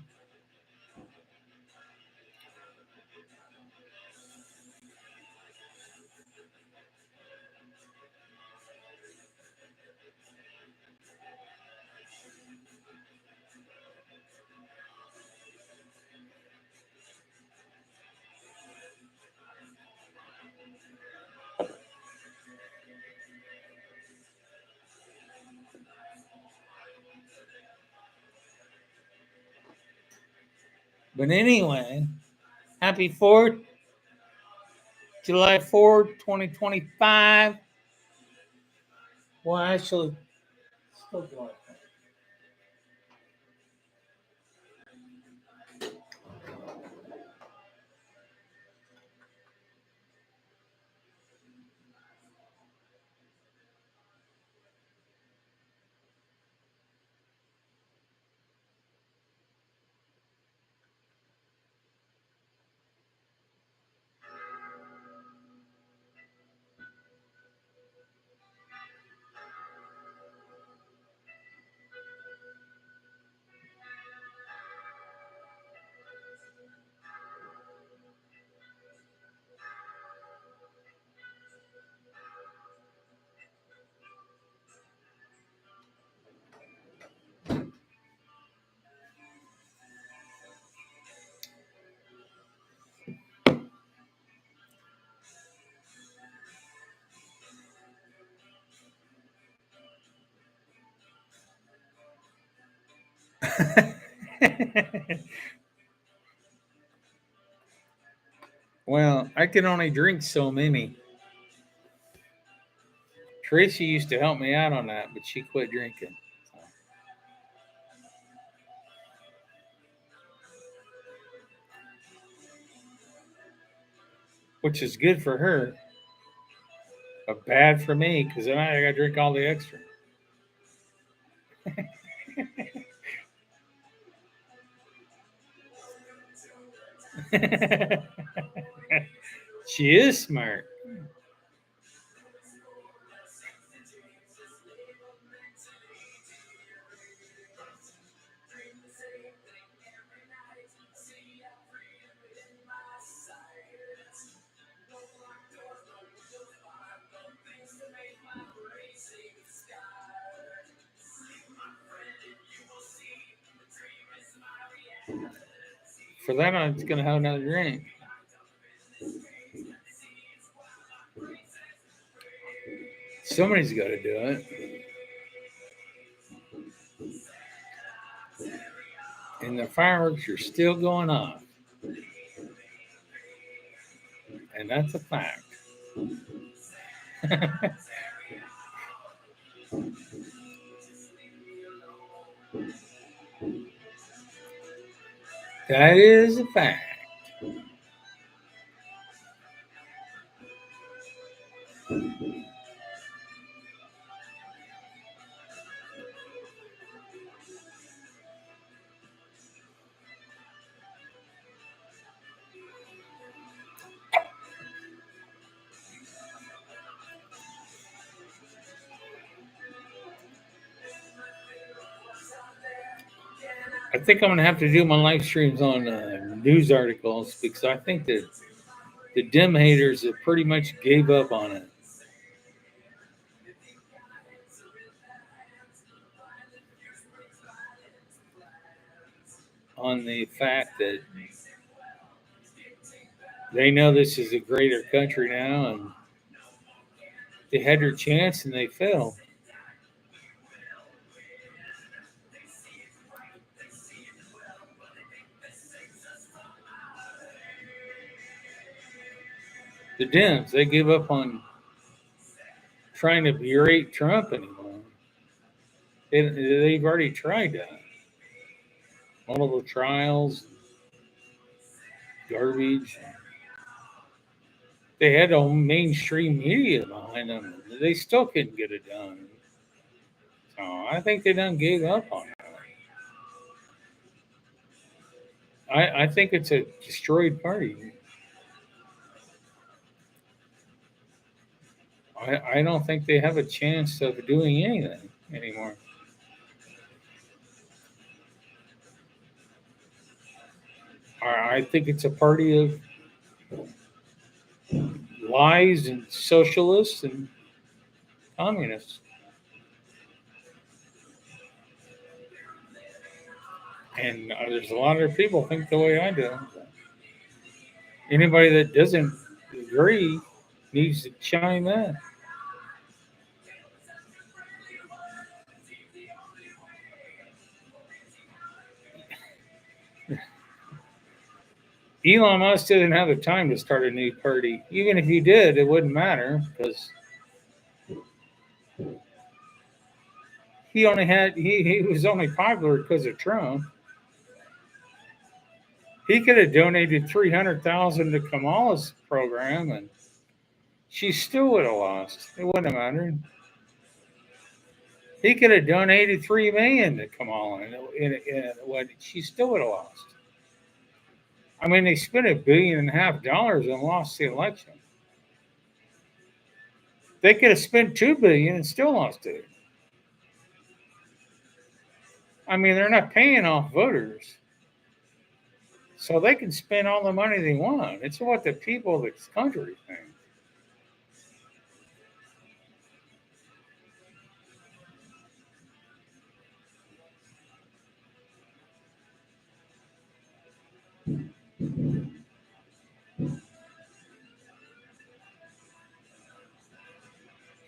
Speaker 1: but anyway, happy 4th, July 4th, 2025. Well, actually, still July 4th. Well, I can only drink so many. Tracy used to help me out on that, but she quit drinking. So. Which is good for her, but bad for me because then I got to drink all the extra. She is smart. For that, I'm just going to have another drink. Somebody's got to do it. And the fireworks are still going off. And that's a fact. That is a fact. I think I'm going to have to do my live streams on news articles because I think that the dim haters have pretty much gave up on it. On the fact that they know this is a greater country now and they had their chance and they failed. The Dems, they give up on trying to berate Trump anymore. They've already tried that. Multiple trials, garbage. They had the mainstream media behind them. They still couldn't get it done. So I think they done gave up on it. I think it's a destroyed party. I don't think they have a chance of doing anything anymore. I think it's a party of lies and socialists and communists. And there's a lot of people think the way I do. Anybody that doesn't agree needs to chime in. Elon Musk didn't have the time to start a new party. Even if he did, it wouldn't matter because he was only popular because of Trump. He could have donated 300,000 to Kamala's program, and she still would have lost. It wouldn't have mattered. He could have donated 3 million to Kamala, and she still would have lost. I mean, they spent $1.5 billion and lost the election. They could have spent $2 billion and still lost it. I mean, they're not paying off voters, so they can spend all the money they want. It's what the people of this country think.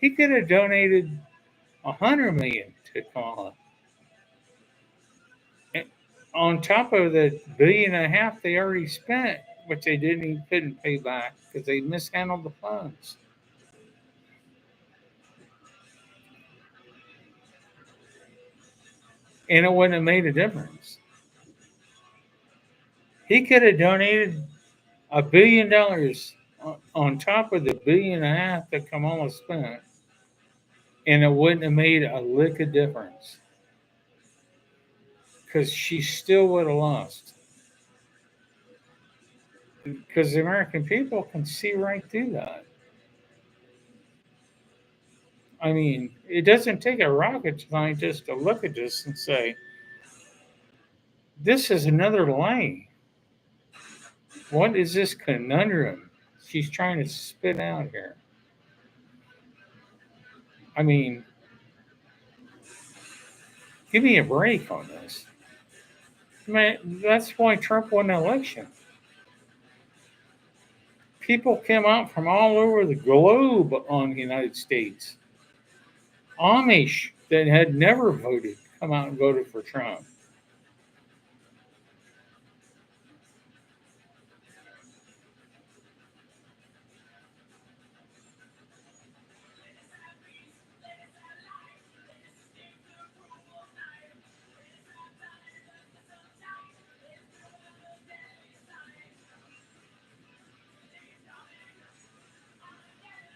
Speaker 1: He could have donated 100 million to Kamala, on top of the $1.5 billion they already spent, which they couldn't pay back because they mishandled the funds. And it wouldn't have made a difference. He could have donated $1 billion on top of the $1.5 billion that Kamala spent, and it wouldn't have made a lick of difference because she still would have lost. Because the American people can see right through that. I mean, it doesn't take a rocket scientist to look at this and say, this is another lie. What is this conundrum she's trying to spit out here? I mean, give me a break on this. Man, that's why Trump won the election. People came out from all over the globe on the United States. Amish that had never voted come out and voted for Trump.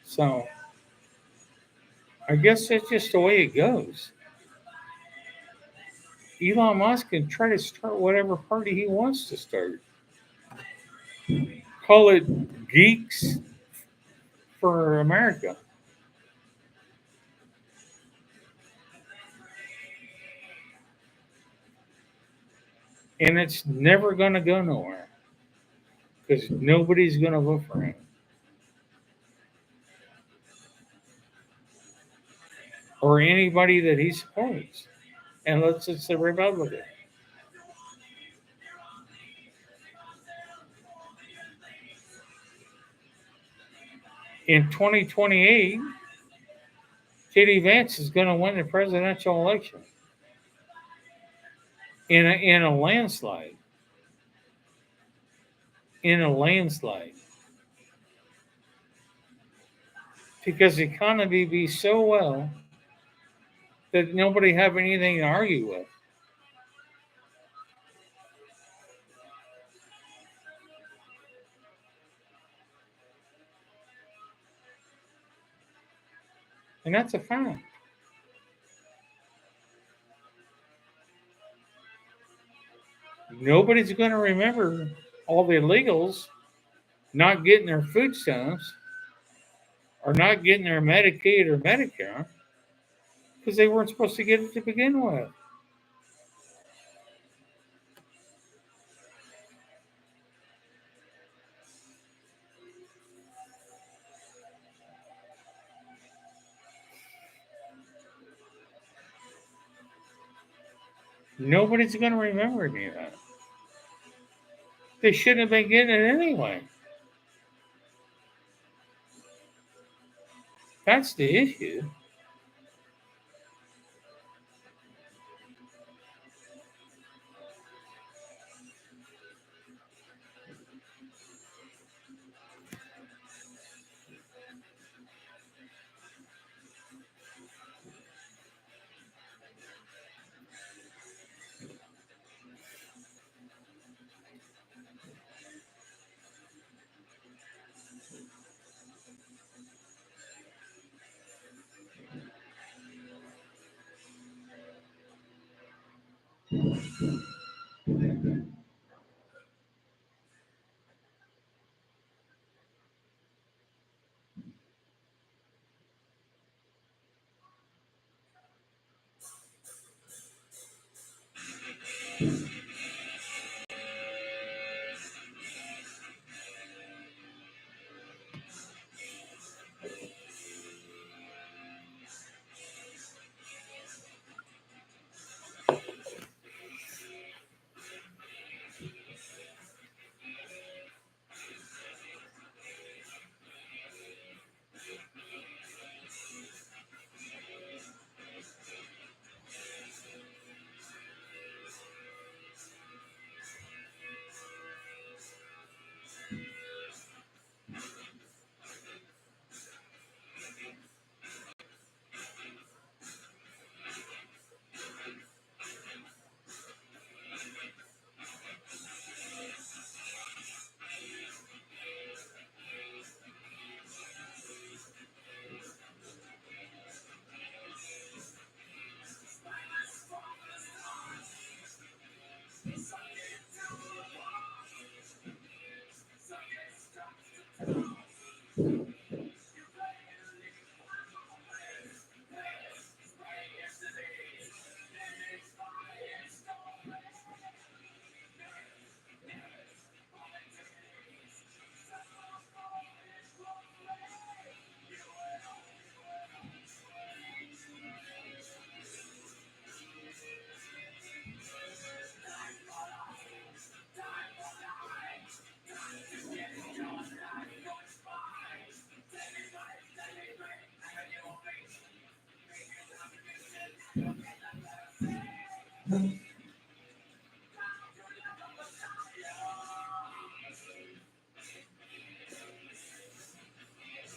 Speaker 1: So I guess that's just the way it goes. Elon Musk can try to start whatever party he wants to start. Call it Geeks for America. And it's never going to go nowhere because nobody's going to vote for him or anybody that he supports, unless it's the Republican. In 2028, J.D. Vance is going to win the presidential election in a landslide. In a landslide. because the economy be so well that nobody have anything to argue with. And that's a fact. Nobody's going to remember all the illegals not getting their food stamps or not getting their Medicaid or Medicare because they weren't supposed to get it to begin with. Nobody's going to remember any of that. They shouldn't have been getting it anyway. That's the issue.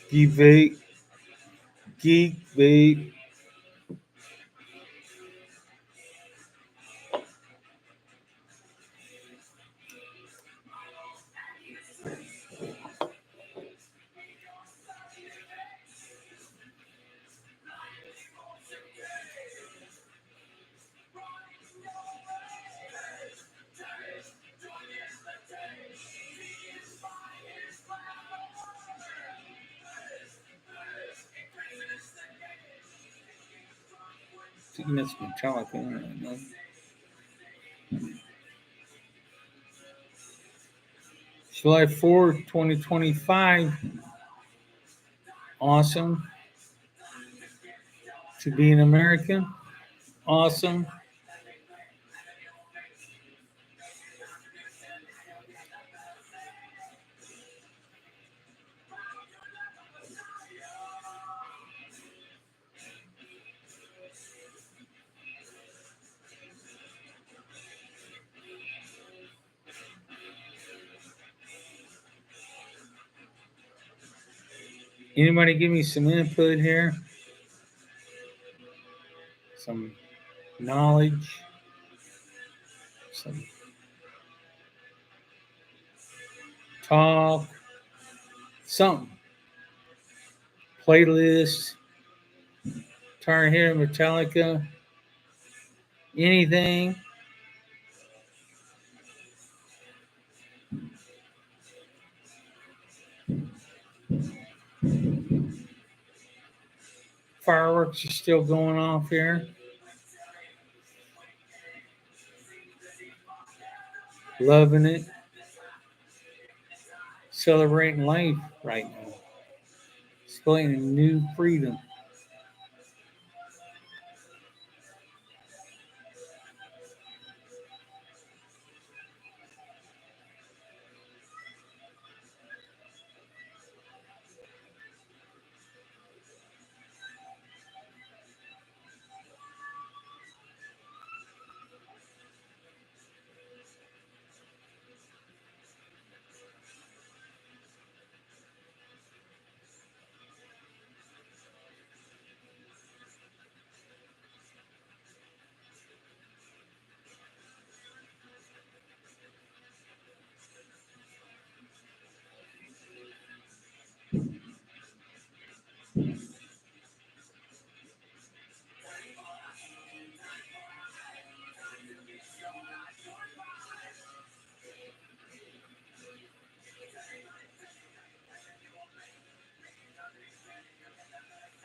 Speaker 1: Geek vape. Geek vape. I think that's Metallica. July 4th, 2025. Awesome to be an American. Awesome. Anybody give me some input here? Some knowledge? Some talk? Something. Playlist? Tired here, Metallica? Anything? Fireworks are still going off here. Loving it. Celebrating life right now. Displaying new freedom.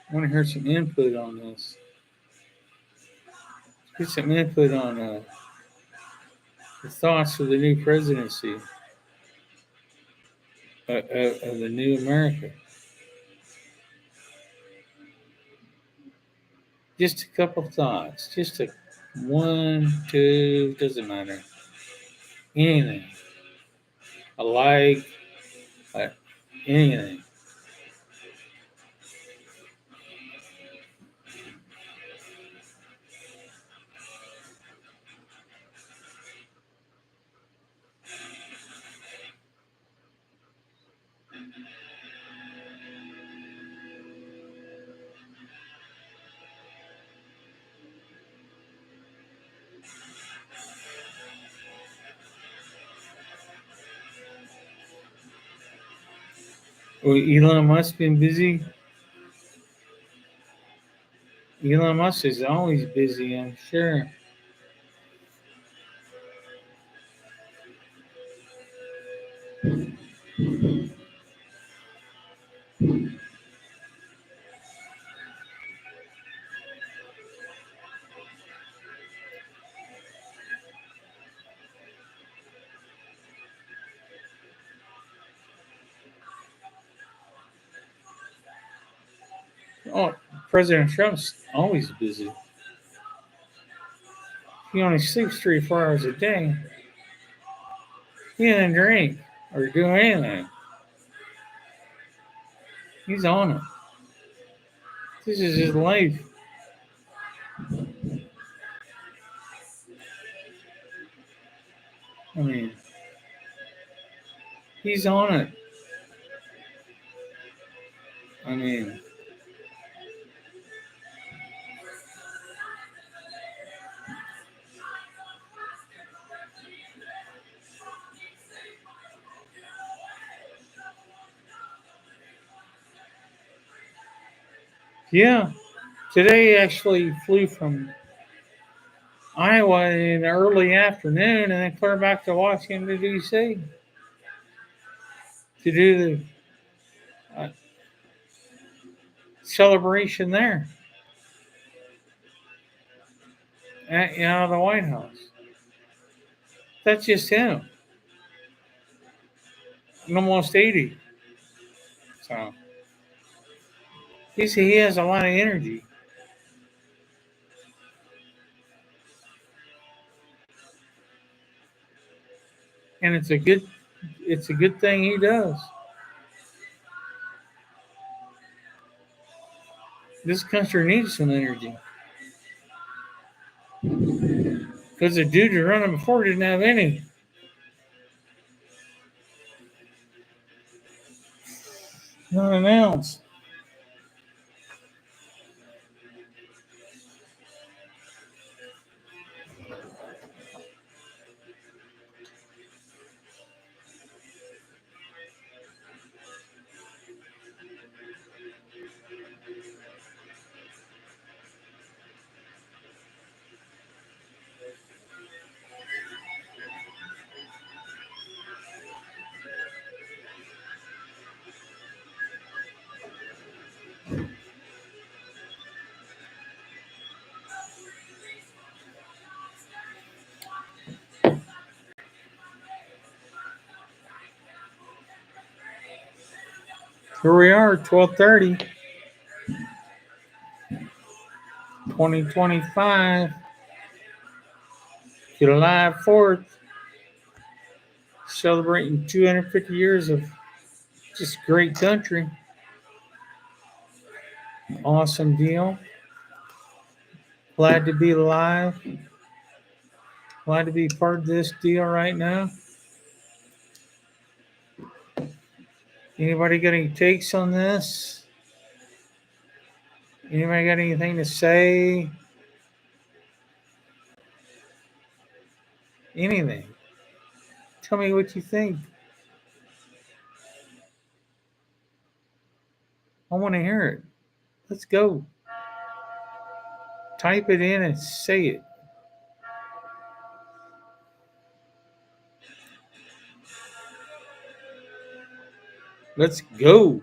Speaker 1: I want to hear some input on this. Get some input on the thoughts of the new presidency of the new America. Just a couple thoughts. Just a one, two, doesn't matter. Anything. A like, anything. Well, Elon Musk been busy. Elon Musk is always busy, I'm sure. Oh, President Trump's always busy. He only sleeps 3 or 4 hours a day. He doesn't drink or do anything. He's on it. This is his life. I mean, he's on it. I mean, yeah. Today he actually flew from Iowa in the early afternoon and then clear back to Washington, D.C. to do the celebration there at the White House. That's just him. Almost 80. So he has a lot of energy. And it's a good thing he does. This country needs some energy. Because the dude who running before didn't have any. Nothing else. Here we are, 12:30, 2025, July 4th, celebrating 250 years of just great country. Awesome deal. Glad to be alive. Glad to be part of this deal right now. Anybody got any takes on this? Anybody got anything to say? Anything? Tell me what you think. I want to hear it. Let's go. Type it in and say it. Let's go.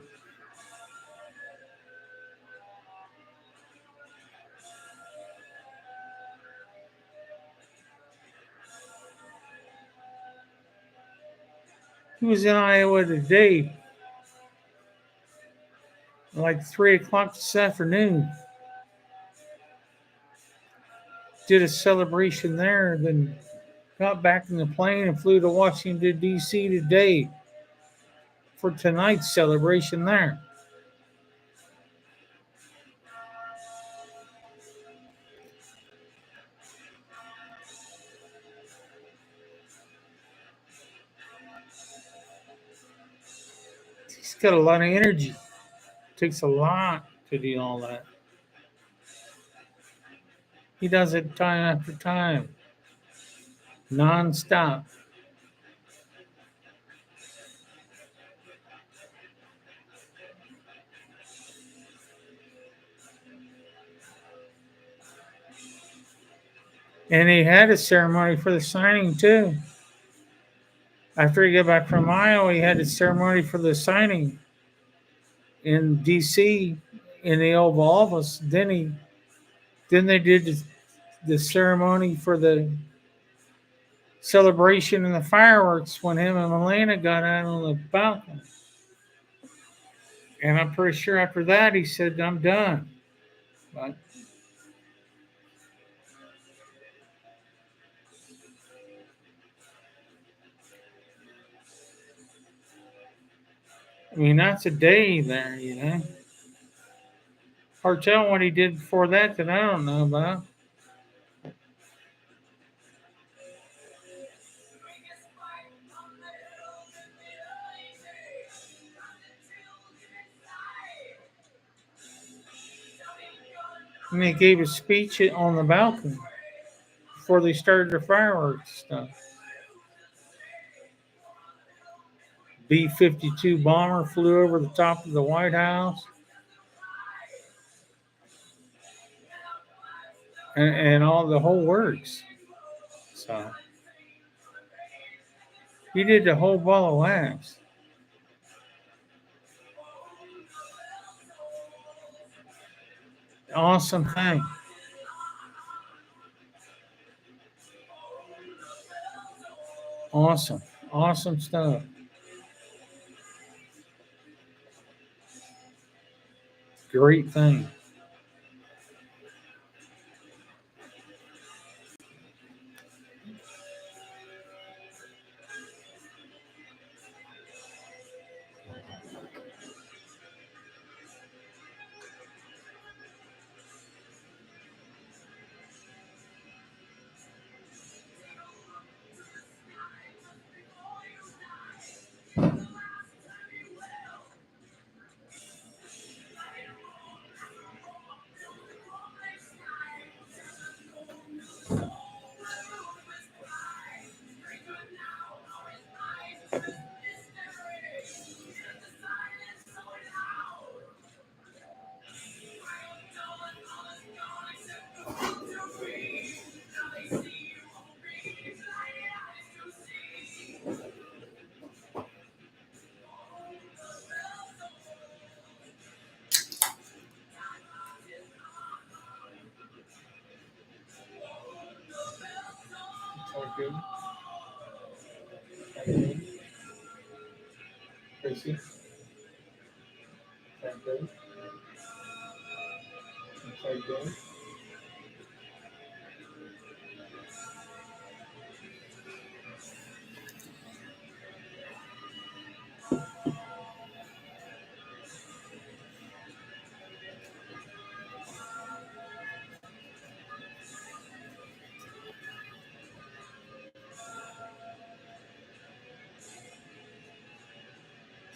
Speaker 1: He was in Iowa today, like 3 o'clock this afternoon. Did a celebration there, then got back in the plane and flew to Washington, D.C. today for tonight's celebration there. He's got a lot of energy. Takes a lot to do all that. He does it time after time, non-stop. And he had a ceremony for the signing too. After he got back from Iowa, he had a ceremony for the signing in D.C. in the Oval Office. Then they did the ceremony for the celebration and the fireworks when him and Melania got out on the balcony. And I'm pretty sure after that he said, "I'm done." But I mean, that's a day there, you know. Hard telling what he did before that I don't know about. And he gave a speech on the balcony before they started the fireworks stuff. B-52 bomber flew over the top of the White House. And all the whole works. So he did the whole ball of wax. Awesome thing. Awesome. Awesome stuff. Great thing.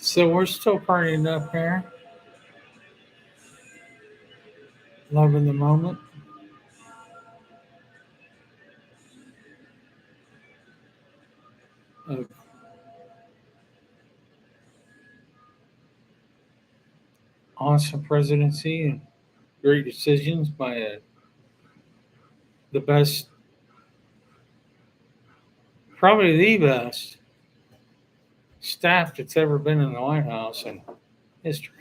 Speaker 1: So we're still partying up here, loving the moment. Of awesome presidency and great decisions by the best, probably the best staff that's ever been in the White House in history.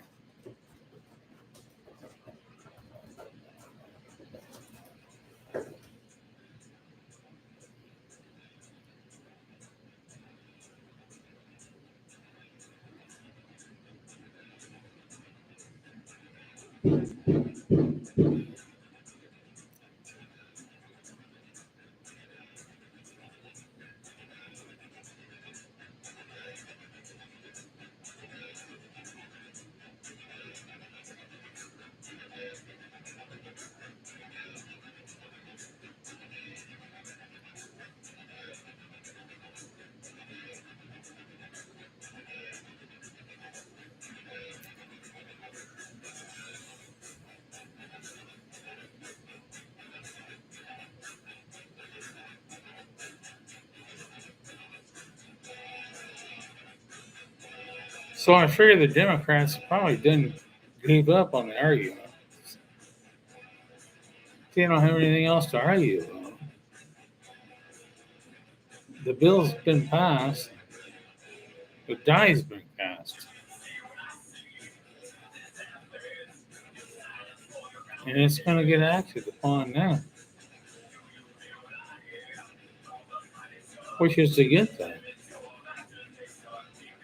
Speaker 1: So I figure the Democrats probably didn't give up on the argument. They don't have anything else to argue about. The bill's been passed. The die's been cast. And it's going to get acted upon now, which is a good thing.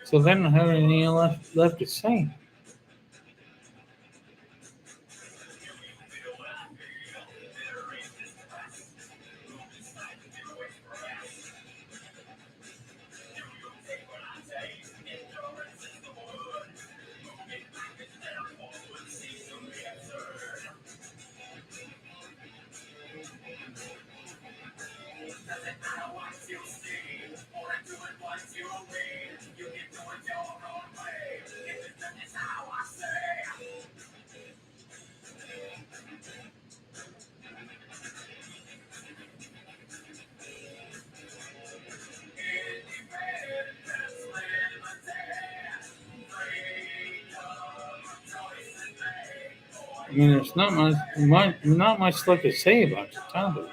Speaker 1: So they don't have anything left to say. I mean, there's not much left to say about the topic.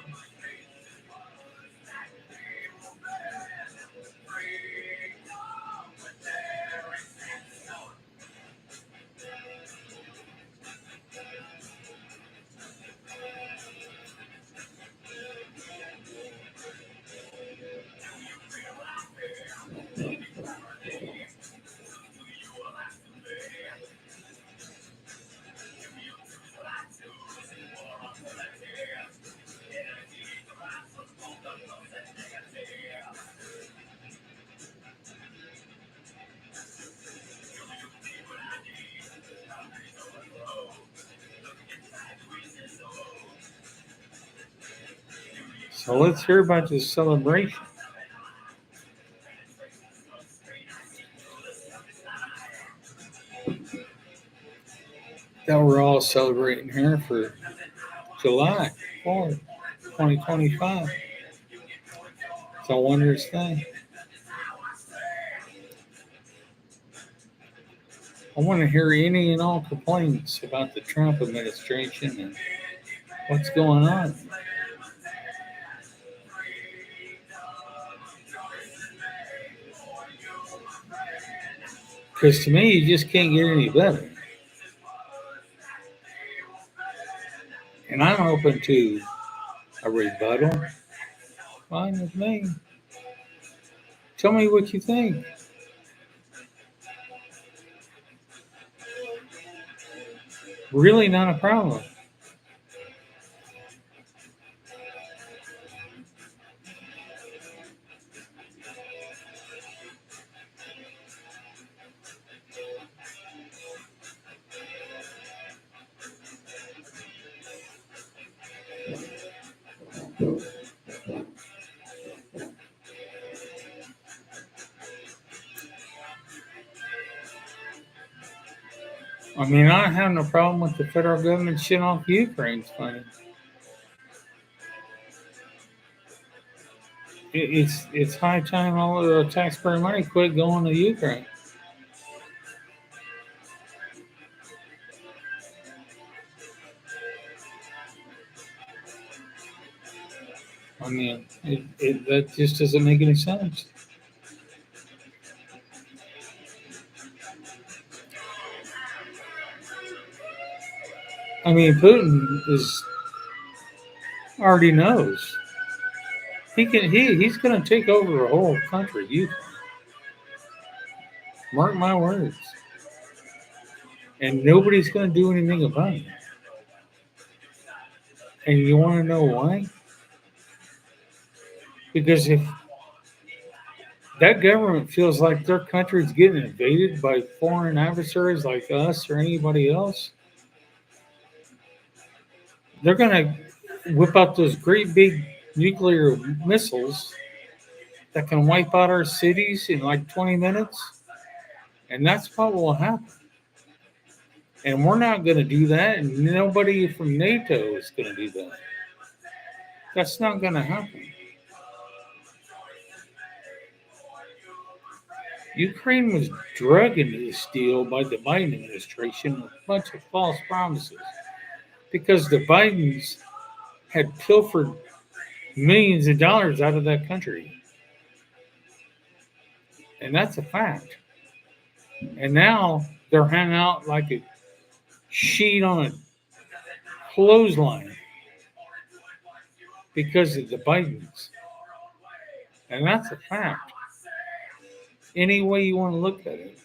Speaker 1: So let's hear about this celebration that we're all celebrating here for July 4th, 2025. It's a wondrous thing. I want to hear any and all complaints about the Trump administration and what's going on. Because to me, you just can't get any better. And I'm open to a rebuttal. Fine with me. Tell me what you think. really not a problem. I mean, I have no problem with the federal government shit off Ukraine's money. It's high time all of the taxpayer money quit going to Ukraine. I mean, that just doesn't make any sense. I mean, Putin is already knows he's going to take over the whole country. You mark my words, and nobody's going to do anything about it. And you want to know why? Because if that government feels like their country's getting invaded by foreign adversaries like us or anybody else, they're going to whip out those great big nuclear missiles that can wipe out our cities in like 20 minutes. And that's what will happen. And we're not going to do that. And nobody from NATO is going to do that. That's not going to happen. Ukraine was drugged into this deal by the Biden administration with a bunch of false promises because the Bidens had pilfered millions of dollars out of that country. And that's a fact. And now they're hanging out like a sheet on a clothesline because of the Bidens. And that's a fact. Any way you want to look at it.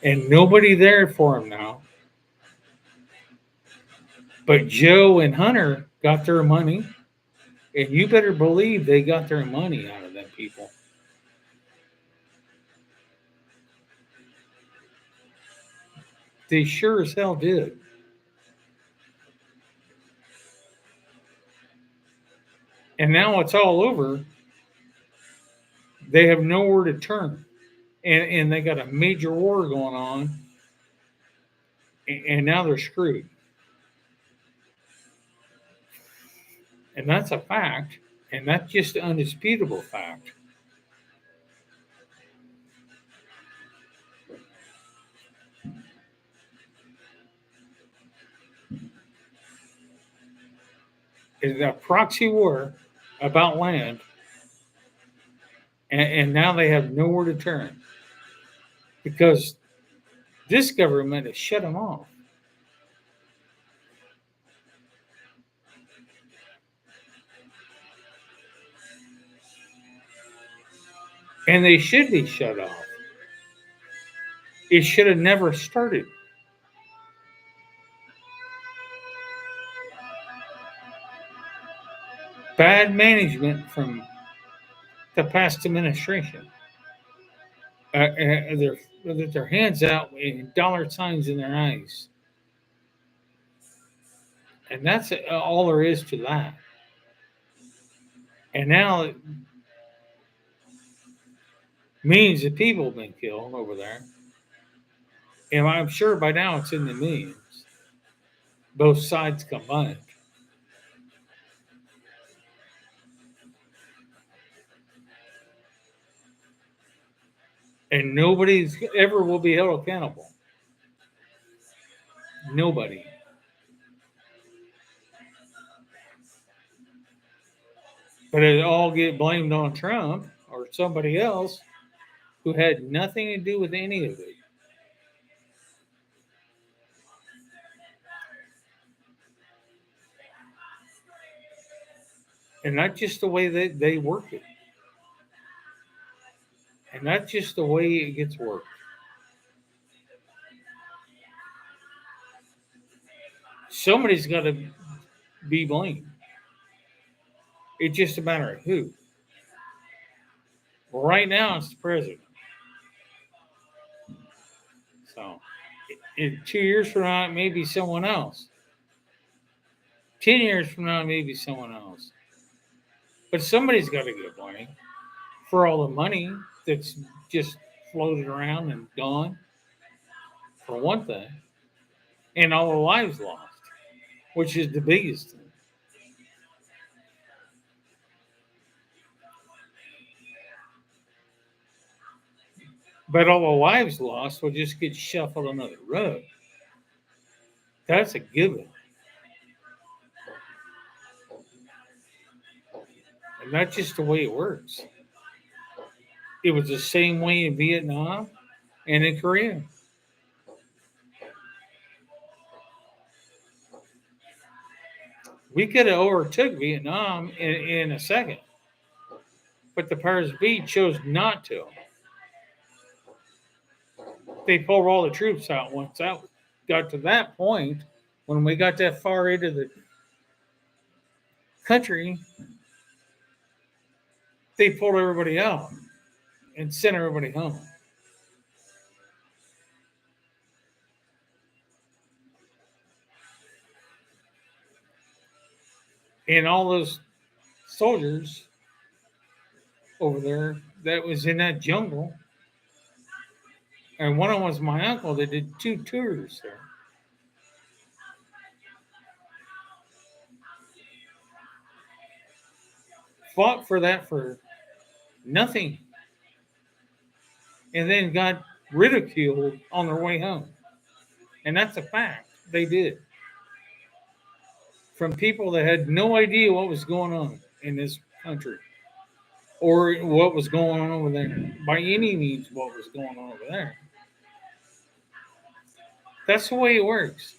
Speaker 1: And nobody there for him now. But Joe and Hunter got their money. And you better believe they got their money out of them people. They sure as hell did. And now it's all over. They have nowhere to turn. And they got a major war going on. And now they're screwed. And that's a fact. And that's just an undisputable fact. It's a proxy war about land. And now they have nowhere to turn. Because this government has shut them off. And they should be shut off. It should have never started. Bad management from the past administration. They're with their hands out and dollar signs in their eyes. And that's all there is to that. And now millions of people have been killed over there. And I'm sure by now it's in the millions, both sides combined. And nobody's ever will be held accountable. Nobody. But it all get blamed on Trump or somebody else who had nothing to do with any of it. And not just the way they work it. And that's just the way it gets worked. Somebody's got to be blamed. It's just a matter of who. Well, right now, it's the president. So, in 2 years from now, it may be someone else. 10 years from now, maybe someone else. But somebody's got to get blamed for all the money that's just floated around and gone, for one thing, and all the lives lost, which is the biggest thing. But all the lives lost will just get shuffled under the rug. That's a given. And that's just the way it works. It was the same way in Vietnam and in Korea. We could have overtook Vietnam in a second, but the powers be chose not to. They pulled all the troops out once that got to that point. When we got that far into the country, they pulled everybody out and sent everybody home. And all those soldiers over there that was in that jungle, and one of them was my uncle that did 2 tours there. Fought for that for nothing, and then got ridiculed on their way home. And that's a fact. They did. From people that had no idea what was going on in this country or what was going on over there. By any means, what was going on over there. That's the way it works.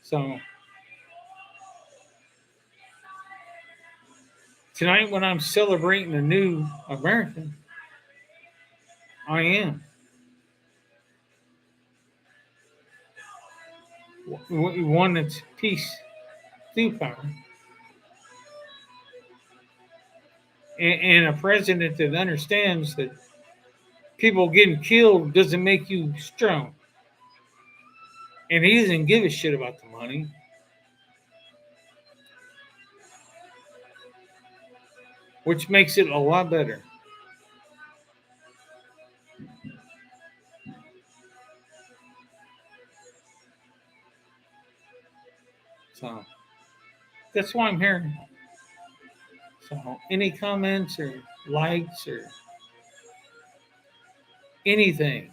Speaker 1: So tonight, when I'm celebrating a new American, I am. One that's peace through power. And a president that understands that people getting killed doesn't make you strong. And he doesn't give a shit about the money. Which makes it a lot better. So that's why I'm here. So any comments or likes or anything.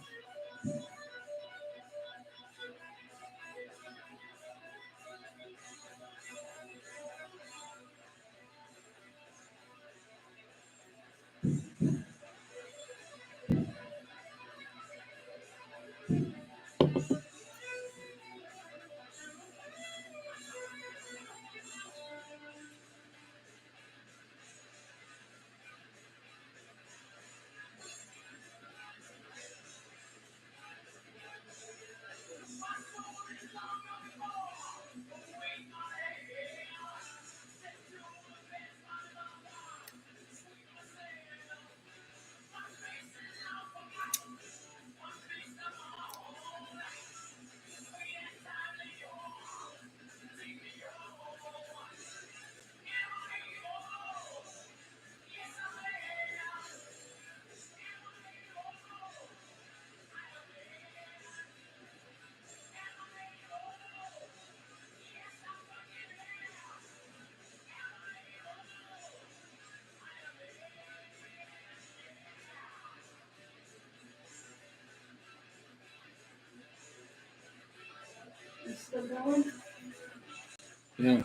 Speaker 1: Yeah.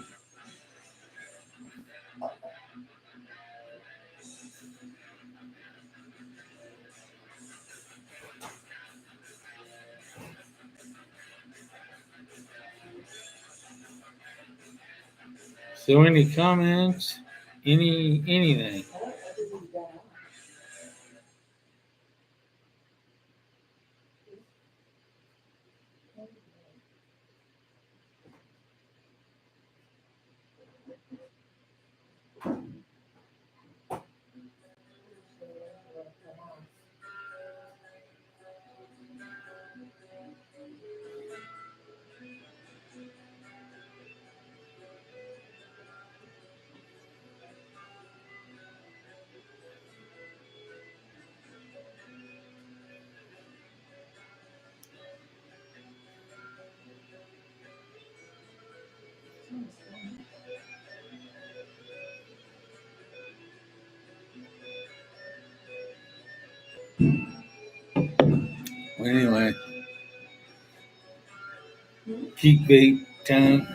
Speaker 1: So any comments? Anything? Anyway, keep bait time.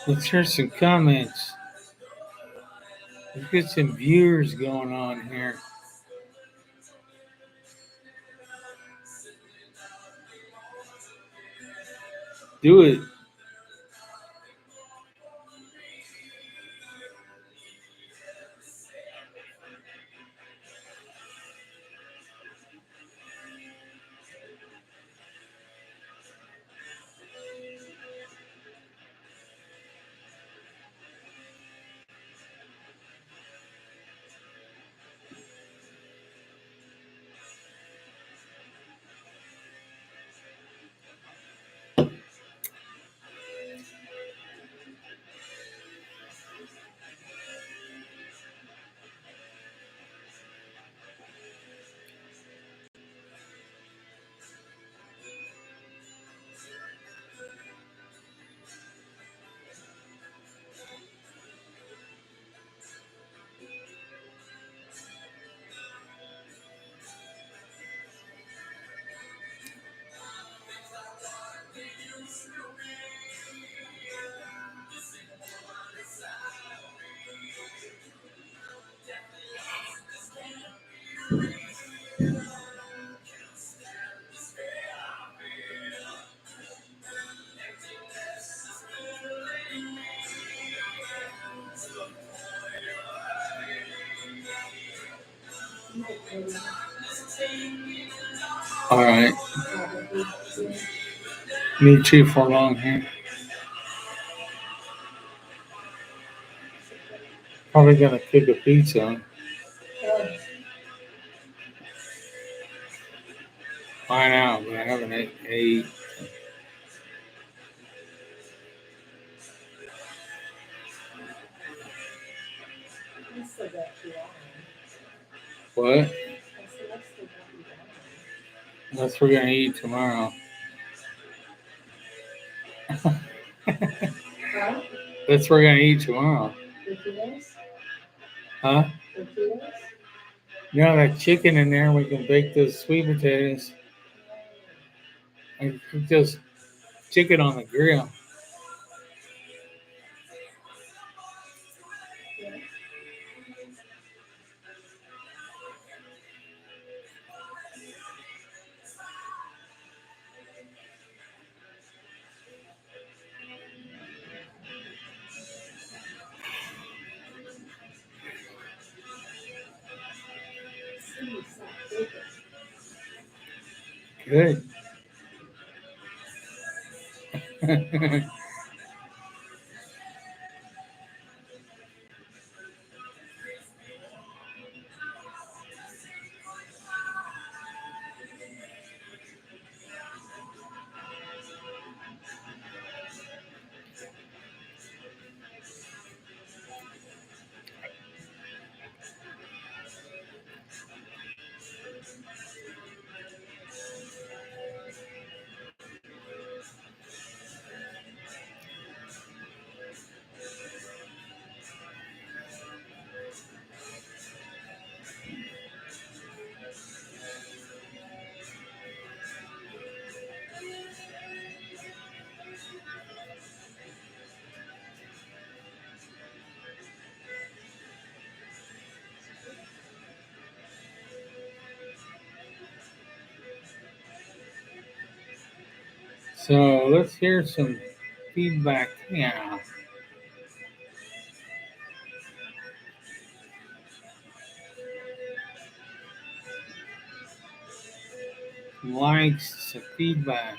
Speaker 1: Let's hear some comments. Let's get some viewers going on here. Do it. All right. Me too for long here. Probably gonna cook a pizza. Find out, but I haven't ate. What? That's what we're gonna eat tomorrow. That's what we're gonna eat tomorrow. Huh? You know that chicken in there, we can bake those sweet potatoes. And cook those chicken on the grill. Good. So let's hear some feedback now. Some likes, some feedback.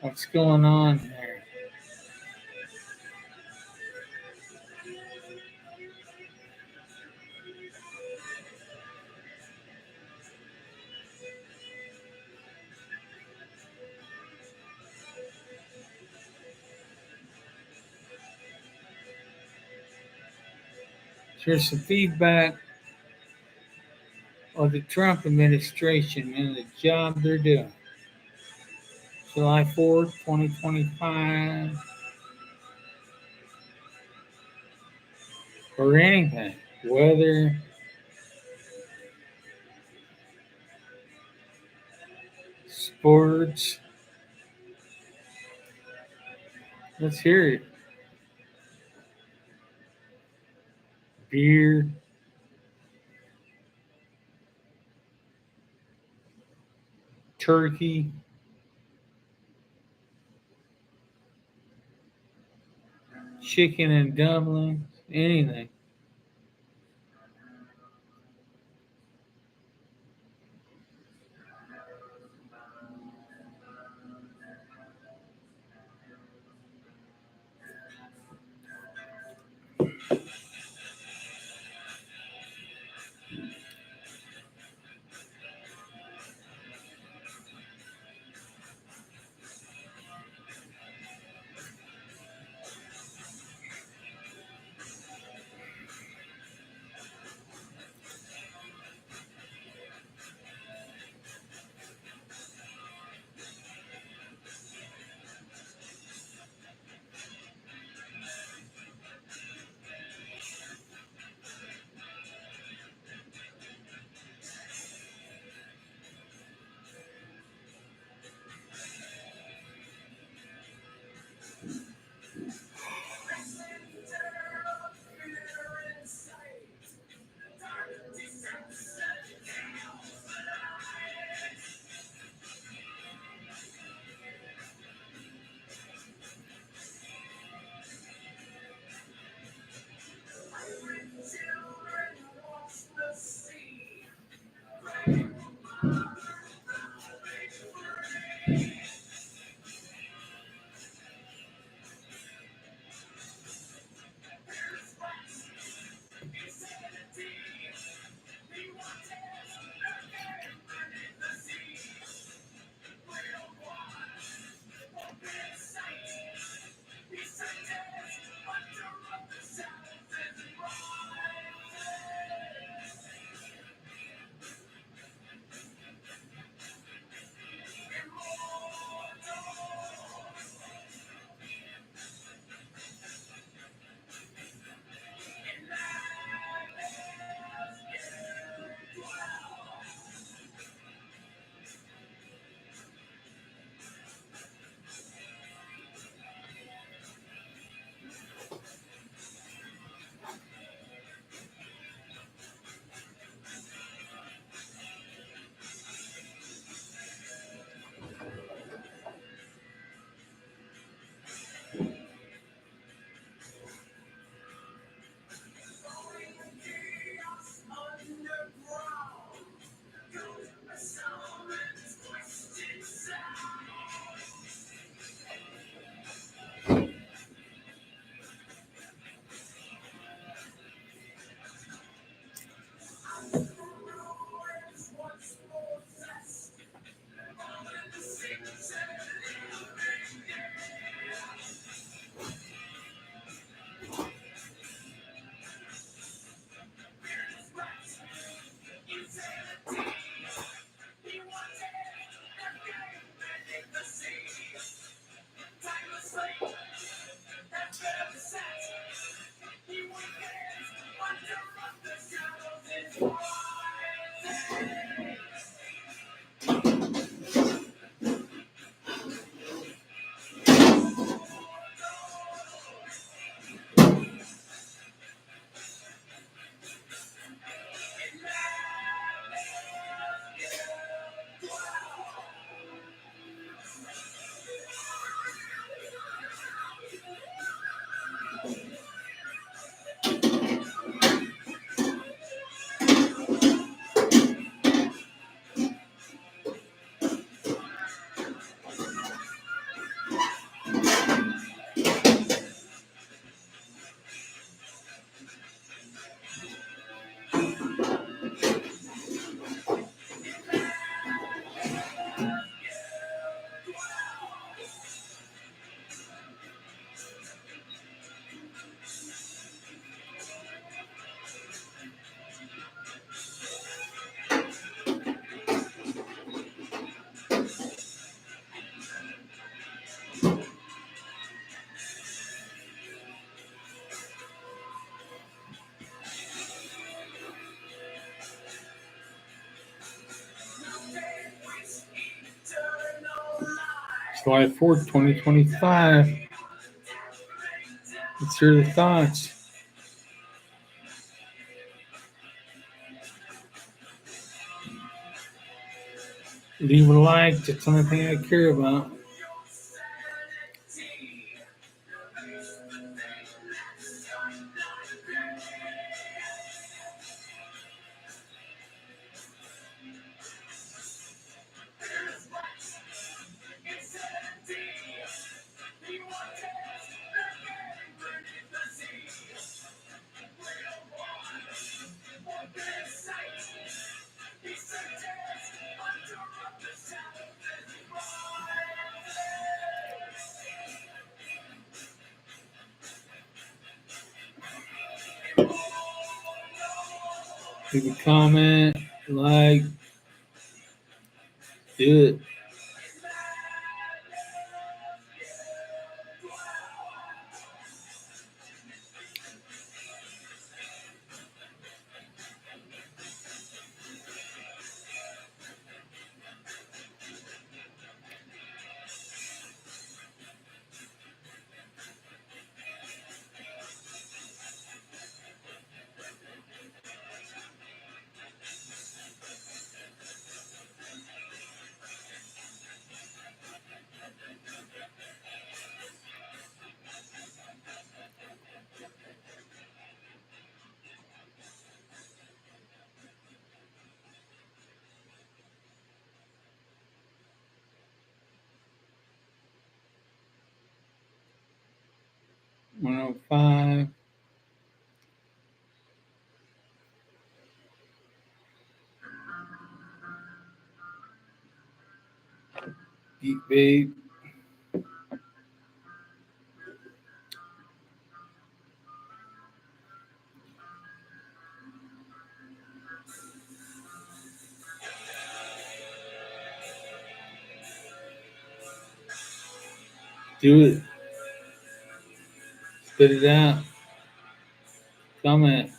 Speaker 1: What's going on here? Here's some feedback of the Trump administration and the job they're doing. July 4th, 2025, or anything. Weather, sports. Let's hear it. Beer, turkey, chicken and dumplings, anything. July 4th, 2025. Let's hear the thoughts. Leave a like. That's the only thing I care about. Leave a comment, like, do it. $105. Geek Babe. Do it. Spit it out. Comment.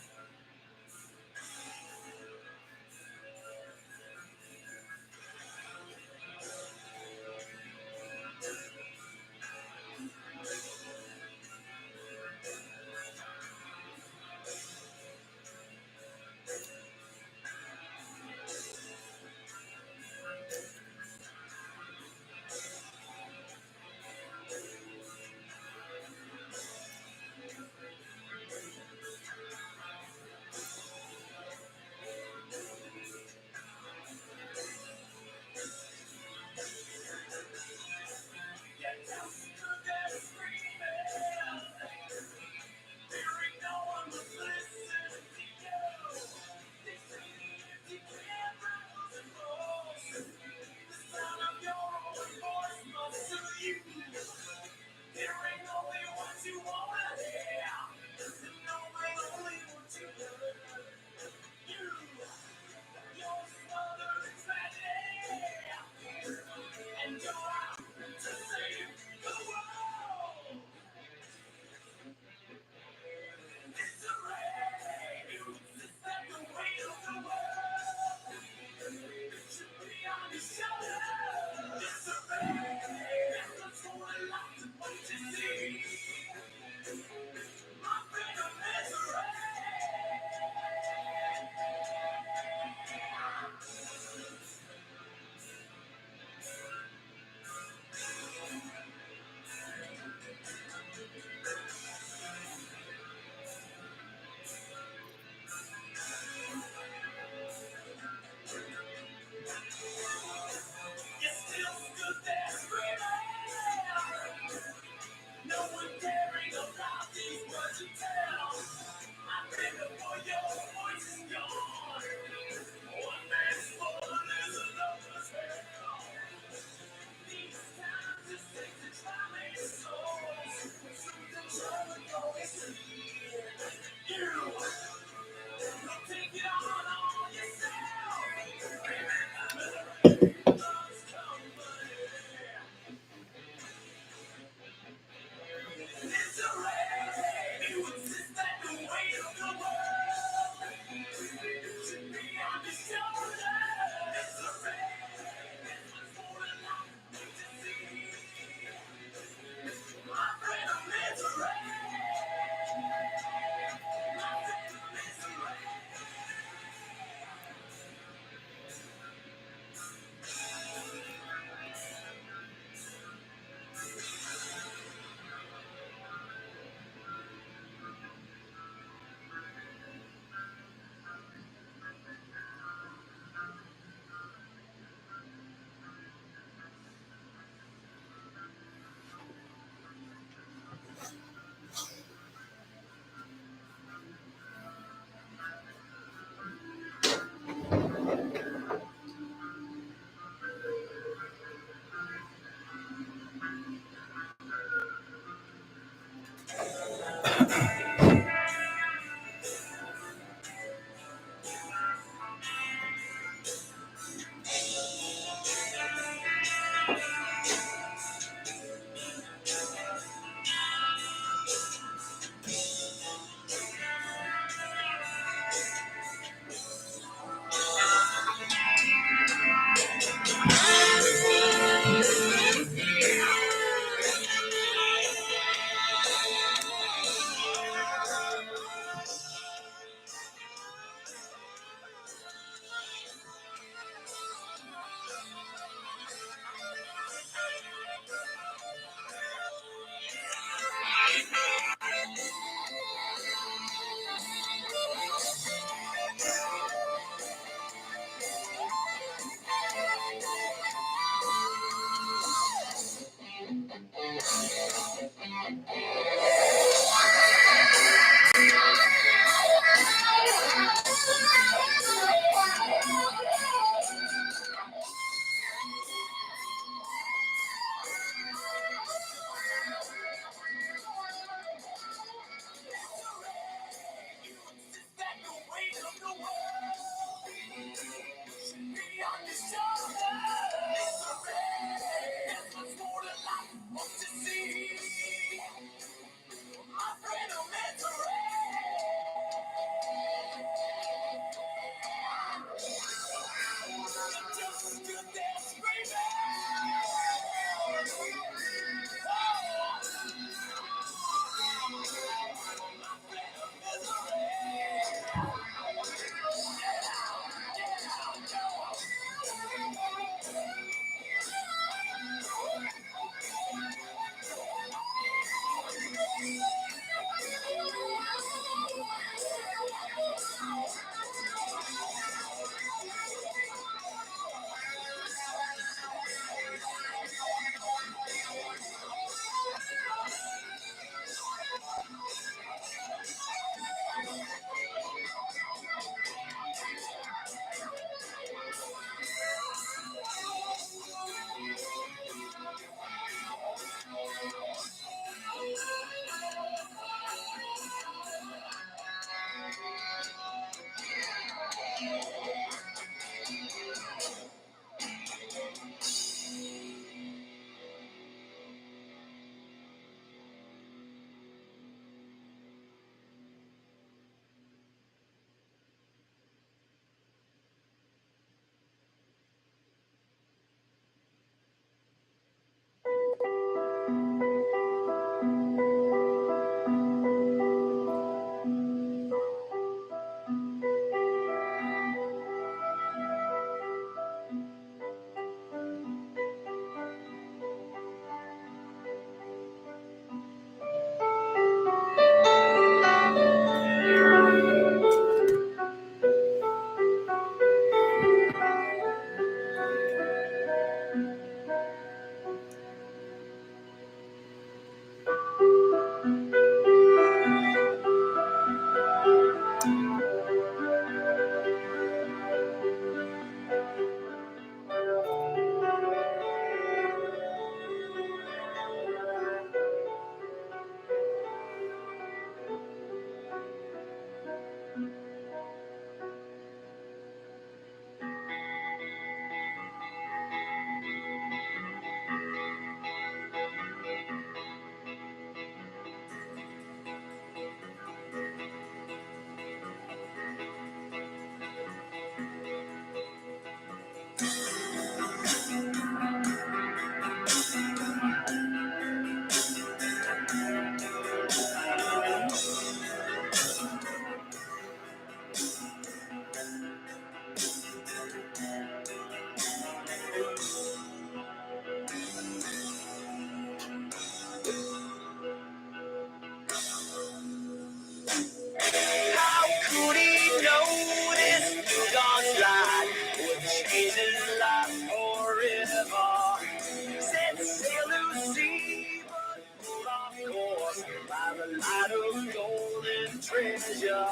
Speaker 2: How could he know this new God's light would change his life forever? Set sail to sea, but pulled off course by the light of golden treasure.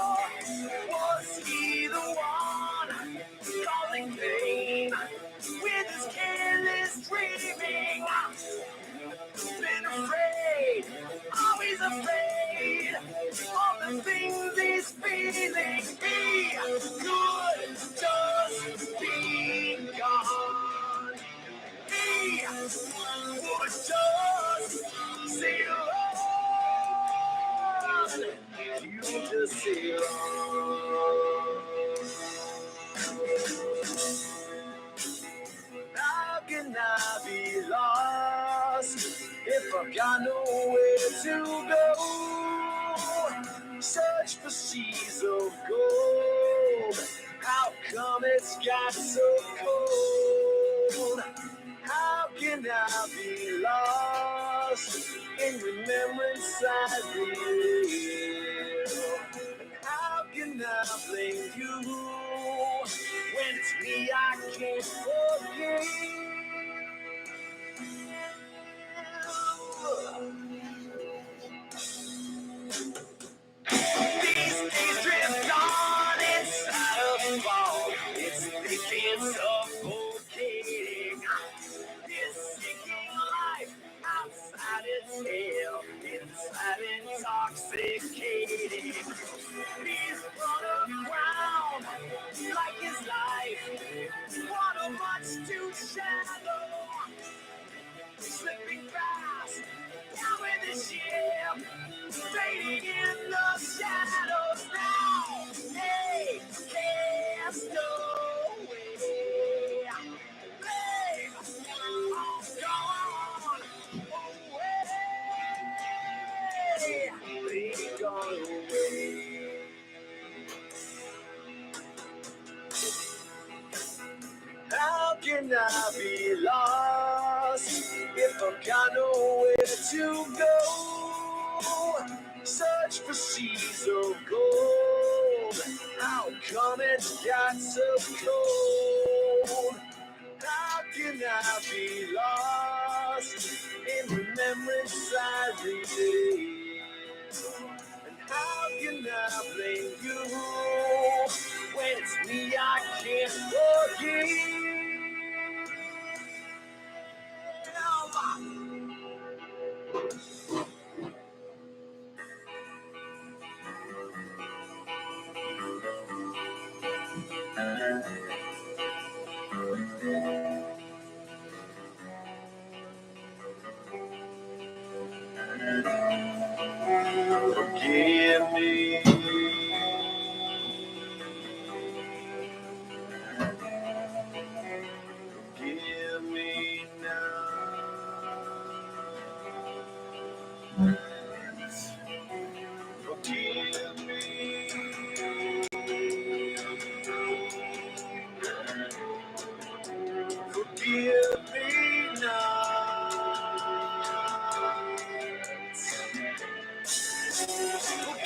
Speaker 2: Was he the one causing pain with his careless dreaming? Been afraid, always afraid. feeling be good, just be gone. He would just sail on. You just sail on. How can I be lost if I've got nowhere to go? Search for seas of gold. How come it's got so cold? How can I be lost in remembrance I feel? How can I blame you when it's me I can't forgive? These days drift on inside of fog. It's thick and suffocating. This sinking life outside its hell, inside intoxicating. He's run aground like his life. Water much too shallow. Slipping fast down with the ship, fading in the shadows now. Hey, castaway, babe, I'm gone away, babe, gone away. How can I be lost if I've got nowhere to go? Search for seas of gold. How come it's got so cold? How can I be lost in remembrance I relive? And how can I blame you when it's me I can't forgive? Forgive